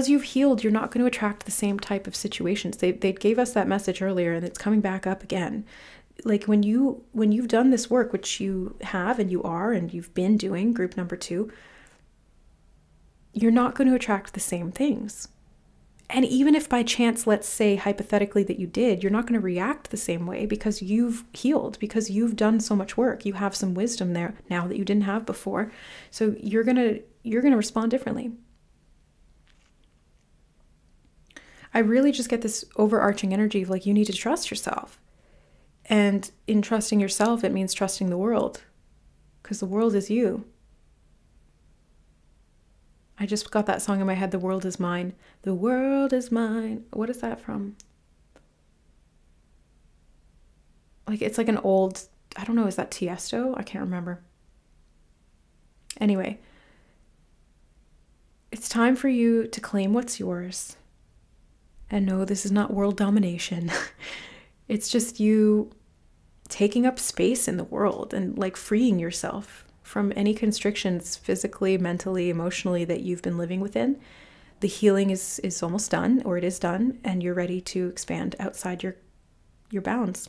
you've healed, you're not going to attract the same type of situations. They gave us that message earlier, and it's coming back up again. Like when you've done this work, which you have and you are and you've been doing, group number 2, you're not going to attract the same things. And even if by chance, let's say hypothetically that you did, you're not going to react the same way because you've healed, because you've done so much work. You have some wisdom there now that you didn't have before. So you're going to respond differently. I really just get this overarching energy of like, you need to trust yourself. And in trusting yourself, it means trusting the world, because the world is you. I just got that song in my head, The World Is Mine. The world is mine. What is that from? Like, it's like an old, I don't know, is that Tiesto? I can't remember. Anyway, it's time for you to claim what's yours. And no, this is not world domination. It's just you taking up space in the world and like freeing yourself from any constrictions physically, mentally, emotionally that you've been living within. The healing is almost done, or it is done, and you're ready to expand outside your bounds,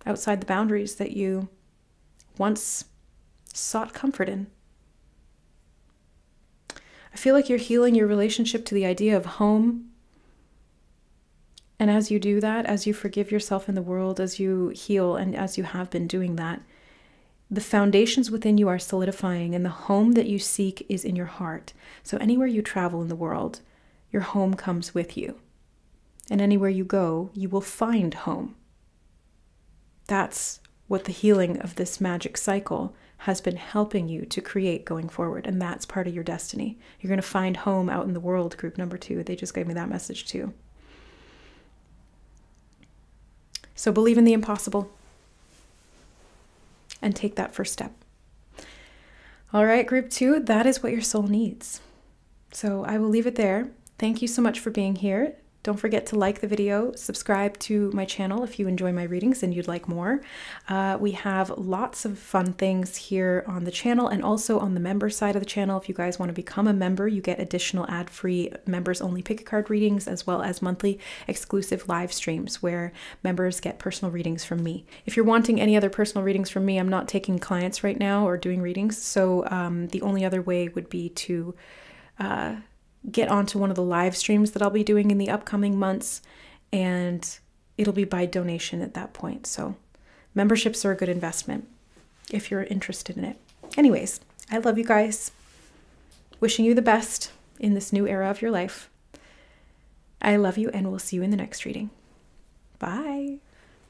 outside the boundaries that you once sought comfort in. I feel like you're healing your relationship to the idea of home. And as you do that, as you forgive yourself in the world, as you heal, and as you have been doing that, the foundations within you are solidifying, and the home that you seek is in your heart. So anywhere you travel in the world, your home comes with you. And anywhere you go, you will find home. That's what the healing of this magic cycle has been helping you to create going forward. And that's part of your destiny. You're going to find home out in the world, group number 2. They just gave me that message too. So believe in the impossible and take that first step. All right, group 2, that is what your soul needs. So I will leave it there. Thank you so much for being here. Don't forget to like the video, subscribe to my channel if you enjoy my readings and you'd like more. We have lots of fun things here on the channel and also on the member side of the channel. If you guys want to become a member, you get additional ad-free members-only pick-a-card readings, as well as monthly exclusive live streams where members get personal readings from me. If you're wanting any other personal readings from me, I'm not taking clients right now or doing readings, so the only other way would be to get onto one of the live streams that I'll be doing in the upcoming months, and it'll be by donation at that point. So memberships are a good investment if you're interested in it. Anyways, I love you guys. Wishing you the best in this new era of your life. I love you, and we'll see you in the next reading. Bye.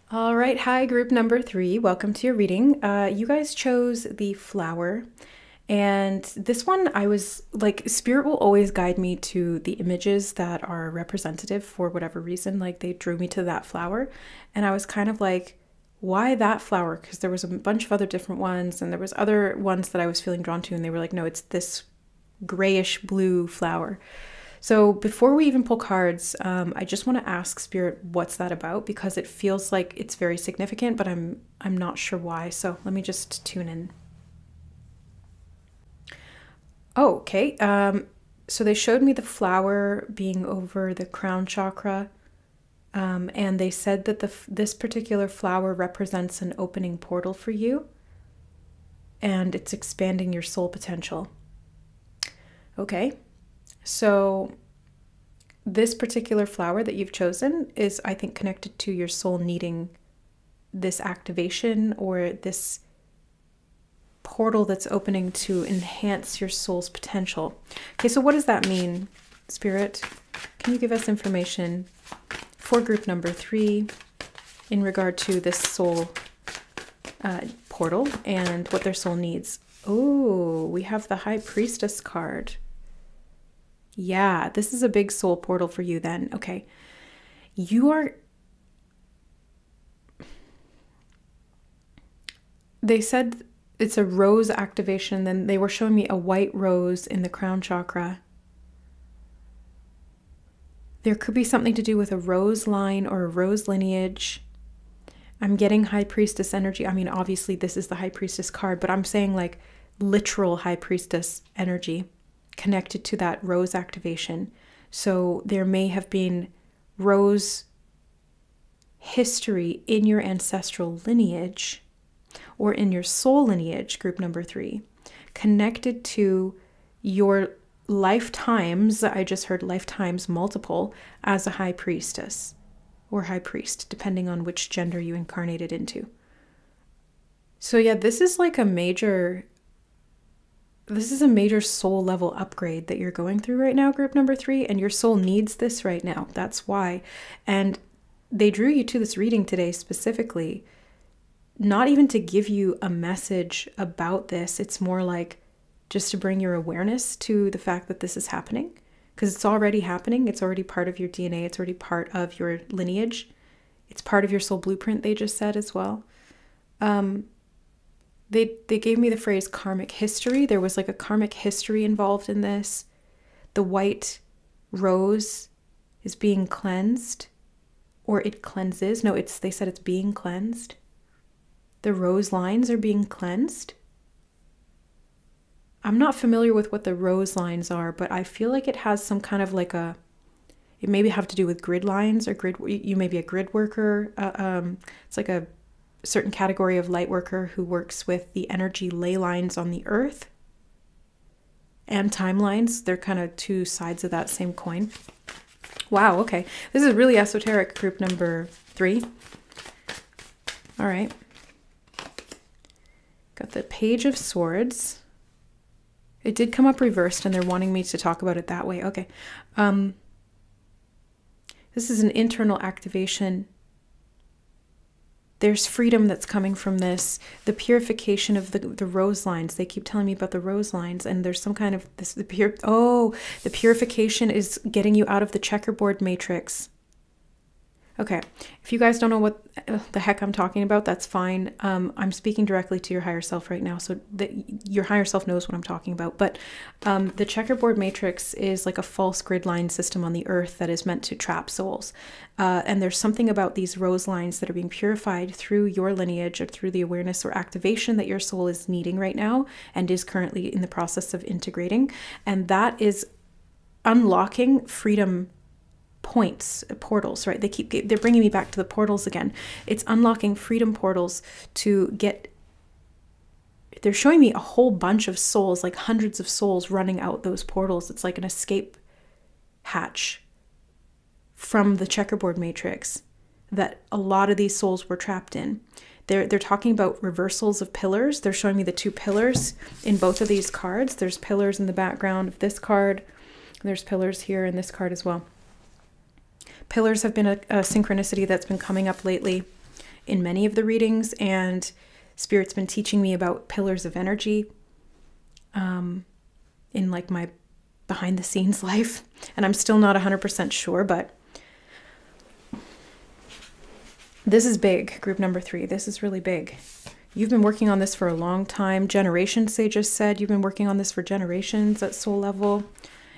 All right. Hi, group number 3. Welcome to your reading. You guys chose the flower. And this one, I was like, Spirit will always guide me to the images that are representative for whatever reason. Like, they drew me to that flower. And I was kind of like, why that flower? Because there was a bunch of other different ones, and there was other ones that I was feeling drawn to, and they were like, no, it's this grayish blue flower. So before we even pull cards, I just want to ask Spirit, what's that about? Because it feels like it's very significant, but I'm not sure why. So let me just tune in. Oh, okay. So they showed me the flower being over the crown chakra, and they said that this particular flower represents an opening portal for you, and it's expanding your soul potential. Okay, so this particular flower that you've chosen is, I think, connected to your soul needing this activation or this portal that's opening to enhance your soul's potential. Okay, so what does that mean, Spirit? Can you give us information for group number 3 in regard to this soul portal and what their soul needs? Oh, we have the High Priestess card. Yeah, this is a big soul portal for you then. Okay, they said it's a rose activation. Then they were showing me a white rose in the crown chakra. There could be something to do with a rose line or a rose lineage. I'm getting High Priestess energy. I mean, obviously this is the High Priestess card, but I'm saying like literal High Priestess energy connected to that rose activation. So there may have been rose history in your ancestral lineage or in your soul lineage, group number 3, connected to your lifetimes. I just heard lifetimes multiple as a high priestess or high priest, depending on which gender you incarnated into. So yeah, this is a major soul level upgrade that you're going through right now, group number 3, and your soul needs this right now. That's why. And they drew you to this reading today specifically, not even to give you a message about this. It's more like just to bring your awareness to the fact that this is happening, because it's already happening. It's already part of your DNA. It's already part of your lineage. It's part of your soul blueprint, they just said as well. They gave me the phrase karmic history. There was like a karmic history involved in this. The white rose is being cleansed, or it cleanses. No, they said it's being cleansed. The rose lines are being cleansed. I'm not familiar with what the rose lines are, but I feel like it has some kind of like it maybe have to do with grid lines or you may be a grid worker. It's like a certain category of light worker who works with the energy ley lines on the earth and timelines. They're kind of two sides of that same coin. Wow, okay. This is really esoteric, group number 3. All right. Got the Page of Swords. It did come up reversed, and they're wanting me to talk about it that way. Okay. This is an internal activation. There's freedom that's coming from this. The purification of the rose lines. They keep telling me about the rose lines, and there's some kind of the purification is getting you out of the checkerboard matrix. Okay, if you guys don't know what the heck I'm talking about, that's fine. I'm speaking directly to your higher self right now, so that your higher self knows what I'm talking about. But the checkerboard matrix is like a false grid line system on the earth that is meant to trap souls. And there's something about these rose lines that are being purified through your lineage or through the awareness or activation that your soul is needing right now and is currently in the process of integrating. And that is unlocking freedom points, portals, right? They're bringing me back to the portals again. It's unlocking freedom portals to get, they're showing me a whole bunch of souls, like hundreds of souls running out those portals. It's like an escape hatch from the checkerboard matrix that a lot of these souls were trapped in. They're talking about reversals of pillars. They're showing me the 2 pillars in both of these cards. There's pillars in the background of this card. There's pillars here in this card as well. Pillars have been a synchronicity that's been coming up lately in many of the readings, and Spirit's been teaching me about pillars of energy in like my behind the scenes life. And I'm still not 100% sure, but this is big, group number 3. This is really big. You've been working on this for a long time. Generations, they just said. You've been working on this for generations at soul level,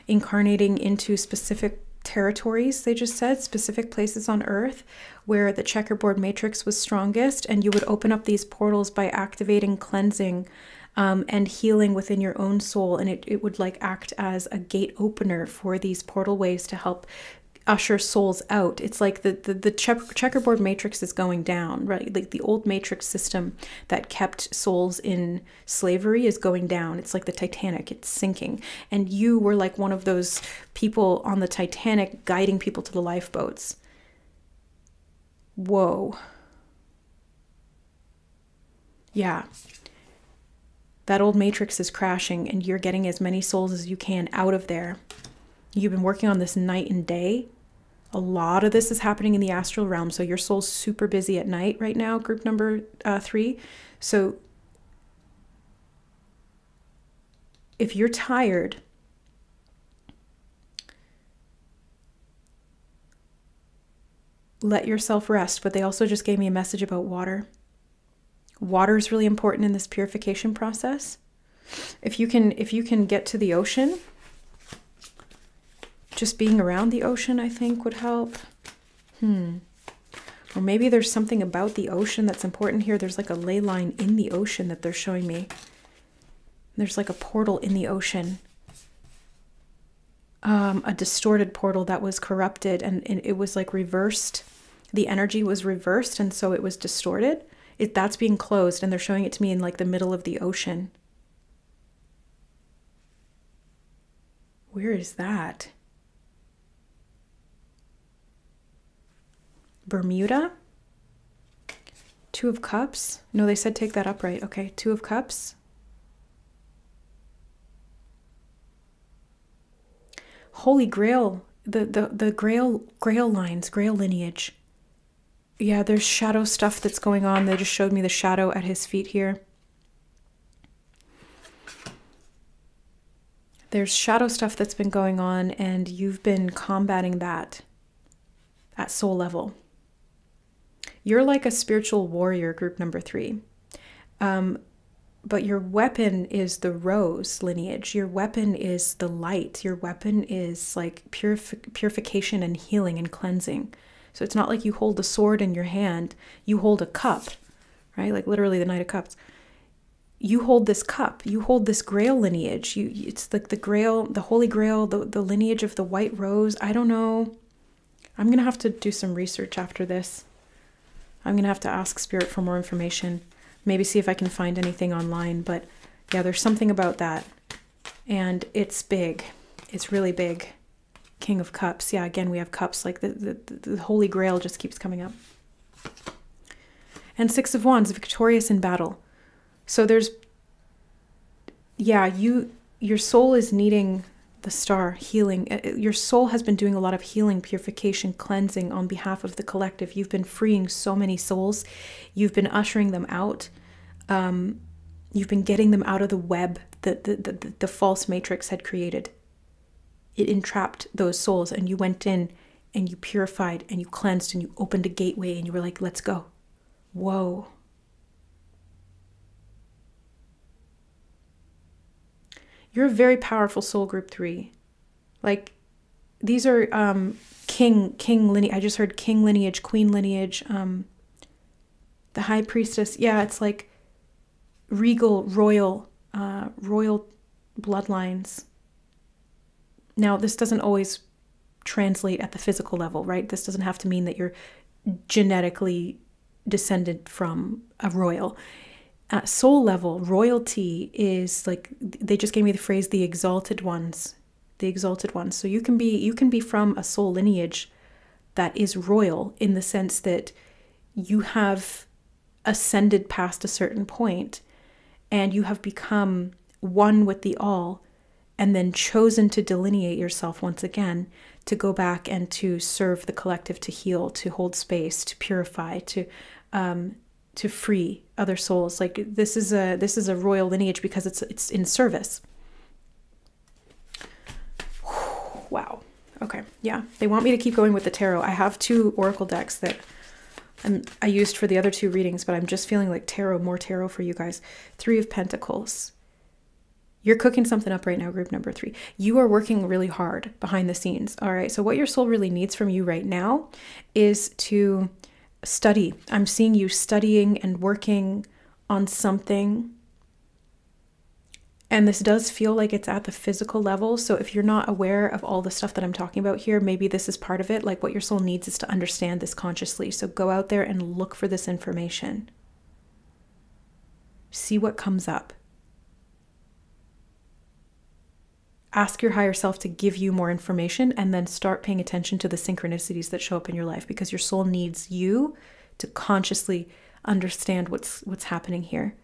incarnating into specific territories, they just said, specific places on earth where the checkerboard matrix was strongest, and you would open up these portals by activating cleansing and healing within your own soul, and it would like act as a gate opener for these portal ways to help usher souls out. It's like the checkerboard matrix is going down, right? Like the old matrix system that kept souls in slavery is going down. It's like the Titanic, it's sinking. And you were like one of those people on the Titanic guiding people to the lifeboats. Whoa. Yeah. That old matrix is crashing, and you're getting as many souls as you can out of there. You've been working on this night and day. A lot of this is happening in the astral realm. So your soul's super busy at night right now, group number 3. So if you're tired, let yourself rest. But they also just gave me a message about water. Water is really important in this purification process. If you can get to the ocean, just being around the ocean, I think would help. Or maybe there's something about the ocean that's important here. There's like a ley line in the ocean that they're showing me. There's like a portal in the ocean. A distorted portal that was corrupted, and it was like reversed. The energy was reversed, and so it was distorted. That's being closed, and they're showing it to me in like the middle of the ocean. Where is that? Bermuda? Two of Cups? No, they said take that upright. Okay, Two of Cups. Holy Grail, the Grail lines, Grail lineage. Yeah, there's shadow stuff that's going on. They just showed me the shadow at his feet here. There's shadow stuff that's been going on, and you've been combating that at soul level. You're like a spiritual warrior, group number 3. But your weapon is the rose lineage. Your weapon is the light. Your weapon is like purification and healing and cleansing. So it's not like you hold a sword in your hand. You hold a cup, right? Like literally the Knight of Cups. You hold this cup. You hold this Grail lineage. It's like the Grail, the Holy Grail, the lineage of the white rose. I don't know. I'm going to have to do some research after this. I'm going to have to ask Spirit for more information. Maybe see if I can find anything online. But yeah, there's something about that. And it's big. It's really big. King of Cups. Yeah, again, we have cups. Like the Holy Grail just keeps coming up. And Six of Wands, victorious in battle. So there's, yeah, your soul is needing the star, healing. Your soul has been doing a lot of healing, purification, cleansing on behalf of the collective. You've been freeing so many souls. You've been ushering them out. You've been getting them out of the web that the false matrix had created. It entrapped those souls, and you went in and you purified and you cleansed and you opened a gateway and you were like, let's go. Whoa. You're a very powerful soul, group 3. Like, these are king lineage. I just heard king lineage, queen lineage, the high priestess. Yeah, it's like regal, royal bloodlines. Now, this doesn't always translate at the physical level, right? This doesn't have to mean that you're genetically descended from a royal. At soul level, royalty is like, they just gave me the phrase, the exalted ones. The exalted ones. So you can be from a soul lineage that is royal, in the sense that you have ascended past a certain point and you have become one with the all, and then chosen to delineate yourself once again, to go back and to serve the collective, to heal, to hold space, to purify, to free other souls. Like, this is a royal lineage because it's in service. Wow. Okay. Yeah. They want me to keep going with the tarot. I have 2 oracle decks that I used for the other 2 readings, but I'm just feeling like more tarot for you guys. 3 of Pentacles. You're cooking something up right now, group number 3. You are working really hard behind the scenes. All right. So what your soul really needs from you right now is to study. I'm seeing you studying and working on something. And this does feel like it's at the physical level. So if you're not aware of all the stuff that I'm talking about here, maybe this is part of it. Like, what your soul needs is to understand this consciously. So go out there and look for this information. See what comes up. Ask your higher self to give you more information, and then start paying attention to the synchronicities that show up in your life, because your soul needs you to consciously understand what's happening here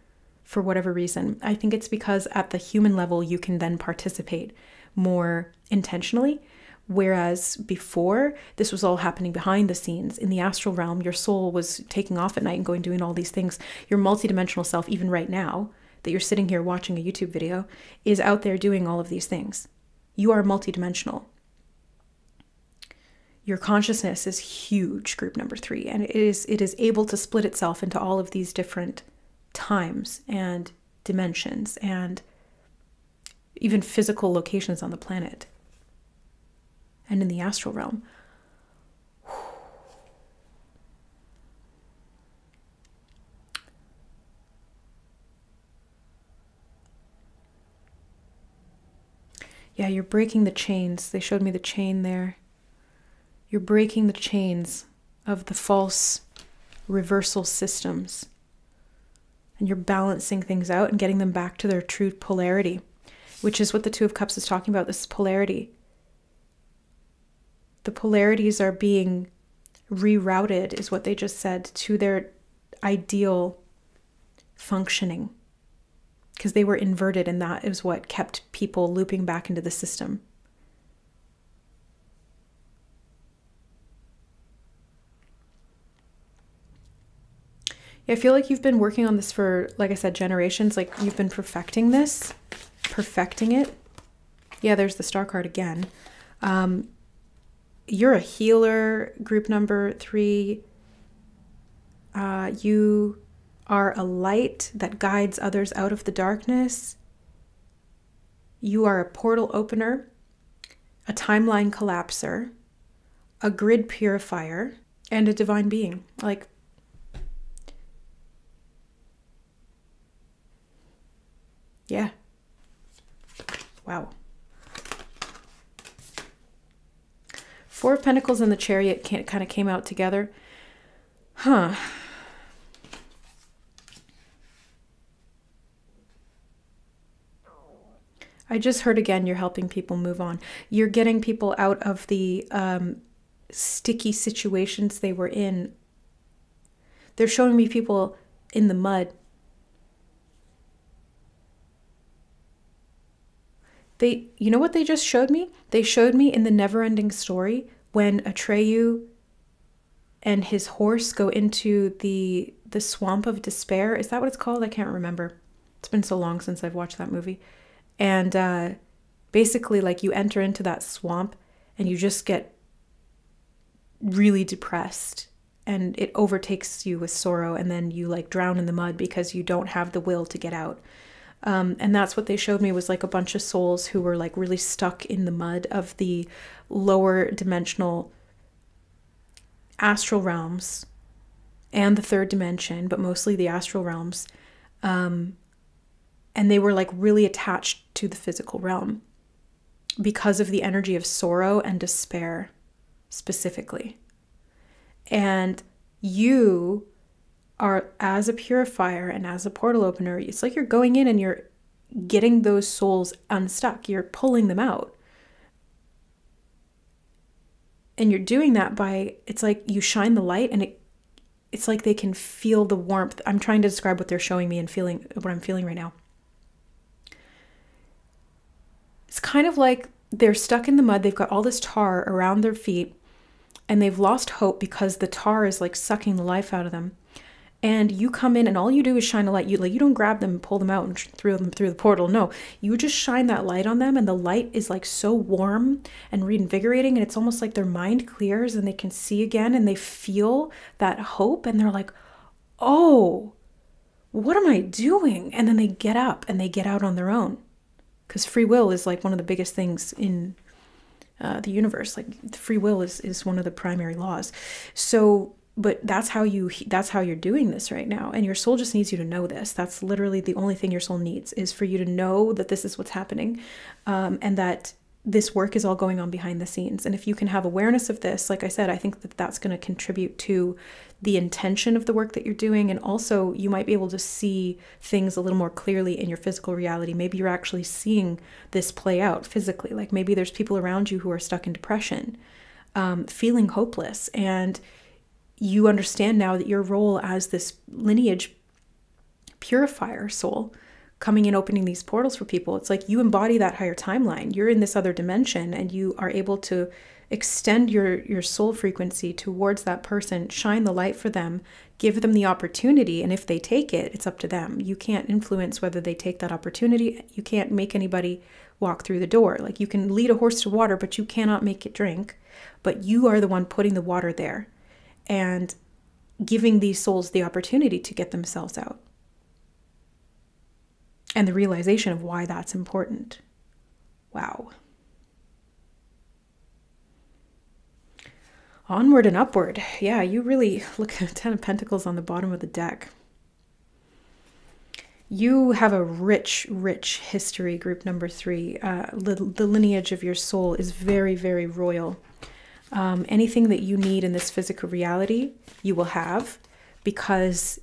for whatever reason. I think it's because at the human level, you can then participate more intentionally. Whereas before, this was all happening behind the scenes. In the astral realm, your soul was taking off at night and going doing all these things. Your multidimensional self, even right now, that you're sitting here watching a YouTube video, is out there doing all of these things. You are multidimensional. Your consciousness is huge, group number 3, and it is able to split itself into all of these different times and dimensions and even physical locations on the planet and in the astral realm. Yeah, you're breaking the chains. They showed me the chain there. You're breaking the chains of the false reversal systems. And you're balancing things out and getting them back to their true polarity, which is what the Two of Cups is talking about, this polarity. The polarities are being rerouted, is what they just said, to their ideal functioning. Because they were inverted, and that is what kept people looping back into the system. Yeah, I feel like you've been working on this for, like I said, generations. Like you've been perfecting this, perfecting it. Yeah, there's the star card again. You're a healer, group number 3. You are a light that guides others out of the darkness. You are a portal opener, a timeline collapser, a grid purifier, and a divine being. Like, yeah. Wow. 4 of Pentacles and the Chariot kind of came out together. Huh. I just heard again, you're helping people move on. You're getting people out of the sticky situations they were in. They're showing me people in the mud. You know what they just showed me? They showed me in the Never-Ending Story when Atreyu and his horse go into the swamp of despair. Is that what it's called? I can't remember. It's been so long since I've watched that movie. And basically, like, you enter into that swamp and you just get really depressed and it overtakes you with sorrow, and then you like drown in the mud because you don't have the will to get out. And that's what they showed me, was like a bunch of souls who were like really stuck in the mud of the lower dimensional astral realms and the 3rd dimension, but mostly the astral realms. And they were like really attached to the physical realm because of the energy of sorrow and despair specifically. And you are, as a purifier and as a portal opener, it's like you're going in and you're getting those souls unstuck. You're pulling them out. And you're doing that by, it's like you shine the light and it's like they can feel the warmth. I'm trying to describe what they're showing me and feeling what I'm feeling right now. It's kind of like they're stuck in the mud. They've got all this tar around their feet and they've lost hope because the tar is like sucking the life out of them. And you come in and all you do is shine a light. You don't grab them and pull them out and throw them through the portal. No, you just shine that light on them, and the light is like so warm and reinvigorating, and it's almost like their mind clears and they can see again and they feel that hope, and they're like, oh, what am I doing? And then they get up and they get out on their own, because free will is like one of the biggest things in the universe. Like free will is one of the primary laws. So but that's how you're doing this right now. And your soul just needs you to know this. That's literally the only thing your soul needs, is for you to know that this is what's happening, and that this work is all going on behind the scenes. And if you can have awareness of this, like I said, I think that that's going to contribute to the intention of the work that you're doing. And also you might be able to see things a little more clearly in your physical reality. Maybe you're actually seeing this play out physically. Like maybe there's people around you who are stuck in depression, feeling hopeless, and you understand now that your role as this lineage purifier soul coming in, opening these portals for people, it's like you embody that higher timeline. You're in this other dimension and you are able to extend your soul frequency towards that person, shine the light for them, give them the opportunity. And if they take it, it's up to them. You can't influence whether they take that opportunity. You can't make anybody walk through the door. Like you can lead a horse to water, but you cannot make it drink. But you are the one putting the water there and giving these souls the opportunity to get themselves out. and the realization of why that's important. Wow. Onward and upward. Yeah, you really look at 10 of Pentacles on the bottom of the deck. You have a rich, rich history, group number 3. The lineage of your soul is very, very royal. Anything that you need in this physical reality, you will have, because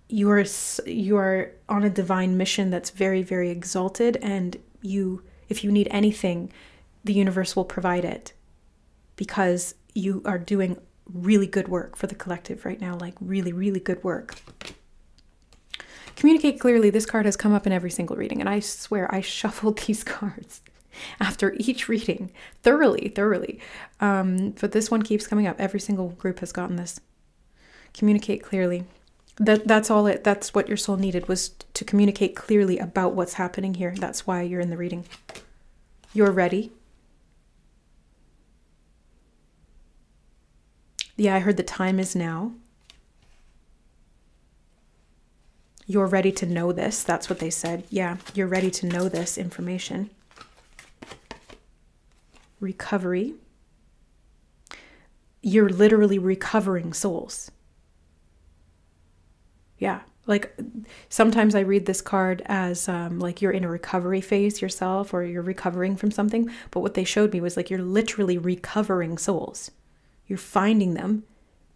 you are on a divine mission that's very, very exalted, and if you need anything, the universe will provide it, because you are doing really good work for the collective right now, like really, really good work. Communicate clearly. This card has come up in every single reading, and I swear I shuffled these cards after each reading thoroughly. But this one keeps coming up. Every single group has gotten this. Communicate clearly. That's what your soul needed, was to communicate clearly about what's happening here. That's why you're in the reading. You're ready. Yeah, I heard the time is now. You're ready to know this. That's what they said. Yeah, you're ready to know this information. Recovery. You're literally recovering souls. Yeah, like sometimes I read this card as like you're in a recovery phase yourself, or you're recovering from something. But what they showed me was like you're literally recovering souls. You're finding them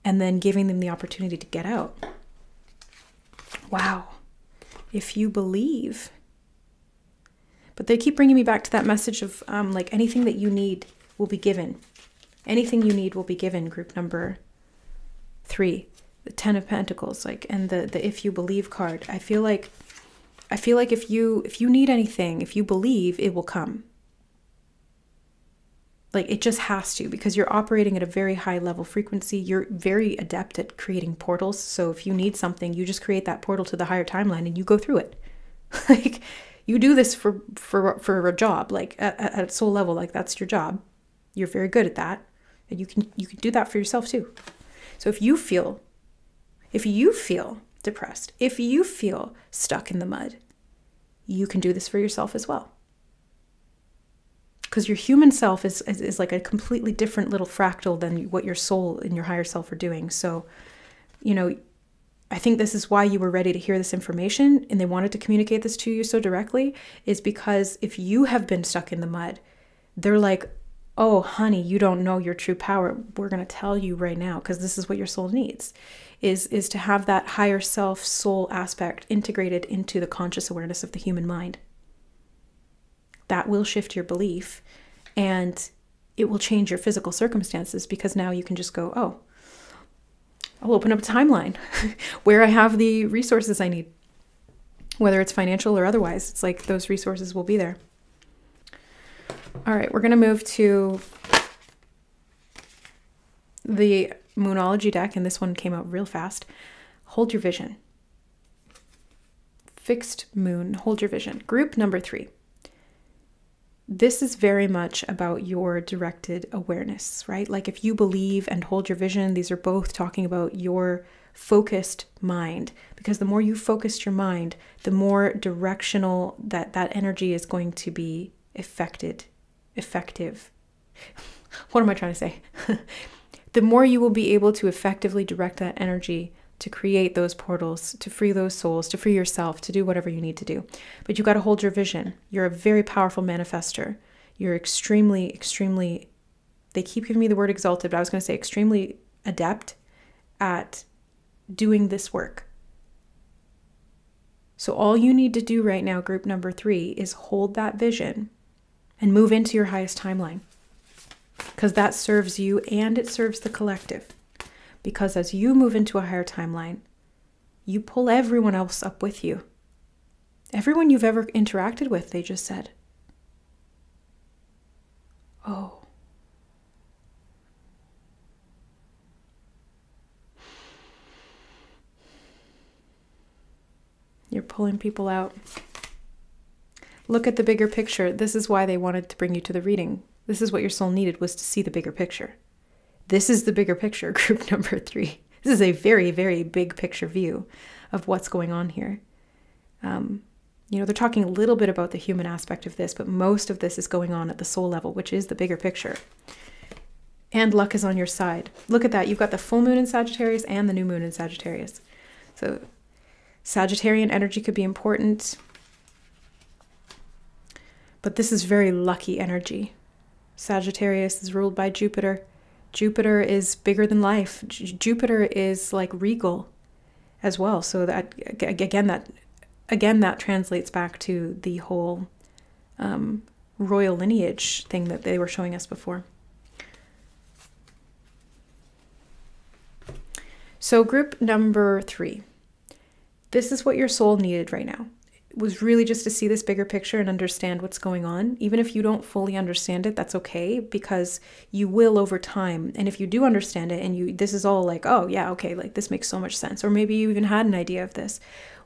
and then giving them the opportunity to get out. Wow. If you believe. But they keep bringing me back to that message of like anything that you need will be given. Anything you need will be given, group number 3. The 10 of Pentacles, like, and the if you believe card. I feel like if you need anything, if you believe, it will come. Like, it just has to, because you're operating at a very high level frequency. You're very adept at creating portals. So if you need something, you just create that portal to the higher timeline and you go through it. Like, you do this for a job, like at soul level, like that's your job. You're very good at that. And you can do that for yourself too. So if you feel depressed, if you feel stuck in the mud, you can do this for yourself as well. Because your human self is like a completely different little fractal than what your soul and your higher self are doing. So, you know, I think this is why you were ready to hear this information and they wanted to communicate this to you so directly, is because if you have been stuck in the mud, they're like, oh, honey, you don't know your true power. We're going to tell you right now, because this is what your soul needs, is to have that higher self soul aspect integrated into the conscious awareness of the human mind. That will shift your belief and it will change your physical circumstances, because now you can just go, oh, I'll open up a timeline where I have the resources I need, whether it's financial or otherwise. It's like those resources will be there. All right, we're going to move to the Moonology deck, and this one came out real fast. Hold your vision. Fixed moon, hold your vision. Group number 3. This is very much about your directed awareness, right? Like if you believe and hold your vision, these are both talking about your focused mind, because the more you focused your mind, the more directional that energy is going to be effective. What am I trying to say? The more you will be able to effectively direct that energy to create those portals, to free those souls, to free yourself, to do whatever you need to do. But you got to hold your vision. You're a very powerful manifester. You're extremely, extremely, they keep giving me the word exalted, but I was going to say extremely adept at doing this work. So all you need to do right now, group number 3, is hold that vision and move into your highest timeline, because that serves you and it serves the collective. Because as you move into a higher timeline, you pull everyone else up with you. Everyone you've ever interacted with, they just said, oh. You're pulling people out. Look at the bigger picture. This is why they wanted to bring you to the reading. This is what your soul needed, was to see the bigger picture. This is the bigger picture, group number 3. This is a very, very big picture view of what's going on here. You know, they're talking a little bit about the human aspect of this, but most of this is going on at the soul level, which is the bigger picture. And luck is on your side. Look at that. You've got the full moon in Sagittarius and the new moon in Sagittarius. So Sagittarian energy could be important, but this is very lucky energy. Sagittarius is ruled by Jupiter. Jupiter is bigger than life. Jupiter is like regal as well. So that again, that translates back to the whole royal lineage thing that they were showing us before. So group number 3. This is what your soul needed right now. It was really just to see this bigger picture and understand what's going on. Even if you don't fully understand it, that's okay, because you will over time. And if you do understand it and this is all like, oh yeah, okay, like this makes so much sense. Or maybe you even had an idea of this.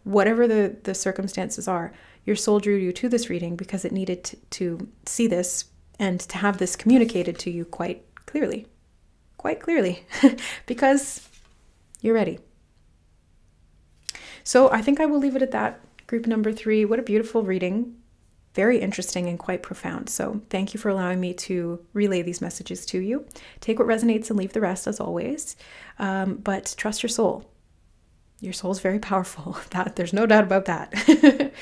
Whatever the circumstances are, your soul drew you to this reading because it needed to see this and to have this communicated to you quite clearly, because you're ready. So I think I will leave it at that. Group number 3, what a beautiful reading. Very interesting and quite profound. So thank you for allowing me to relay these messages to you. Take what resonates and leave the rest, as always. But trust your soul. Your soul's very powerful. There's no doubt about that.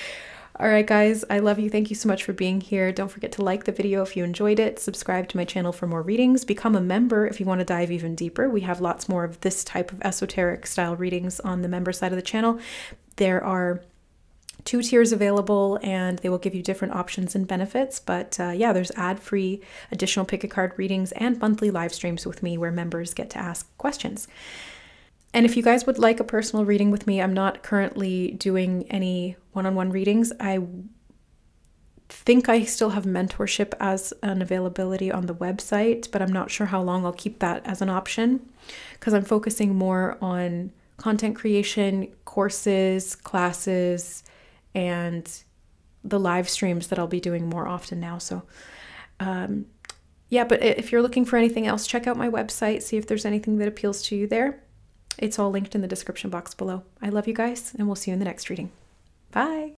All right, guys, I love you. Thank you so much for being here. Don't forget to like the video if you enjoyed it. Subscribe to my channel for more readings. Become a member if you want to dive even deeper. We have lots more of this type of esoteric style readings on the member side of the channel. There are 2 tiers available, and they will give you different options and benefits. But yeah, there's ad-free additional pick a card readings and monthly live streams with me where members get to ask questions. And if you guys would like a personal reading with me, I'm not currently doing any one-on-one readings. I think I still have mentorship as an availability on the website, but I'm not sure how long I'll keep that as an option because I'm focusing more on content creation, courses, classes, and the live streams that I'll be doing more often now. So yeah, but if you're looking for anything else, check out my website, see if there's anything that appeals to you there. It's all linked in the description box below. I love you guys, and we'll see you in the next reading. Bye.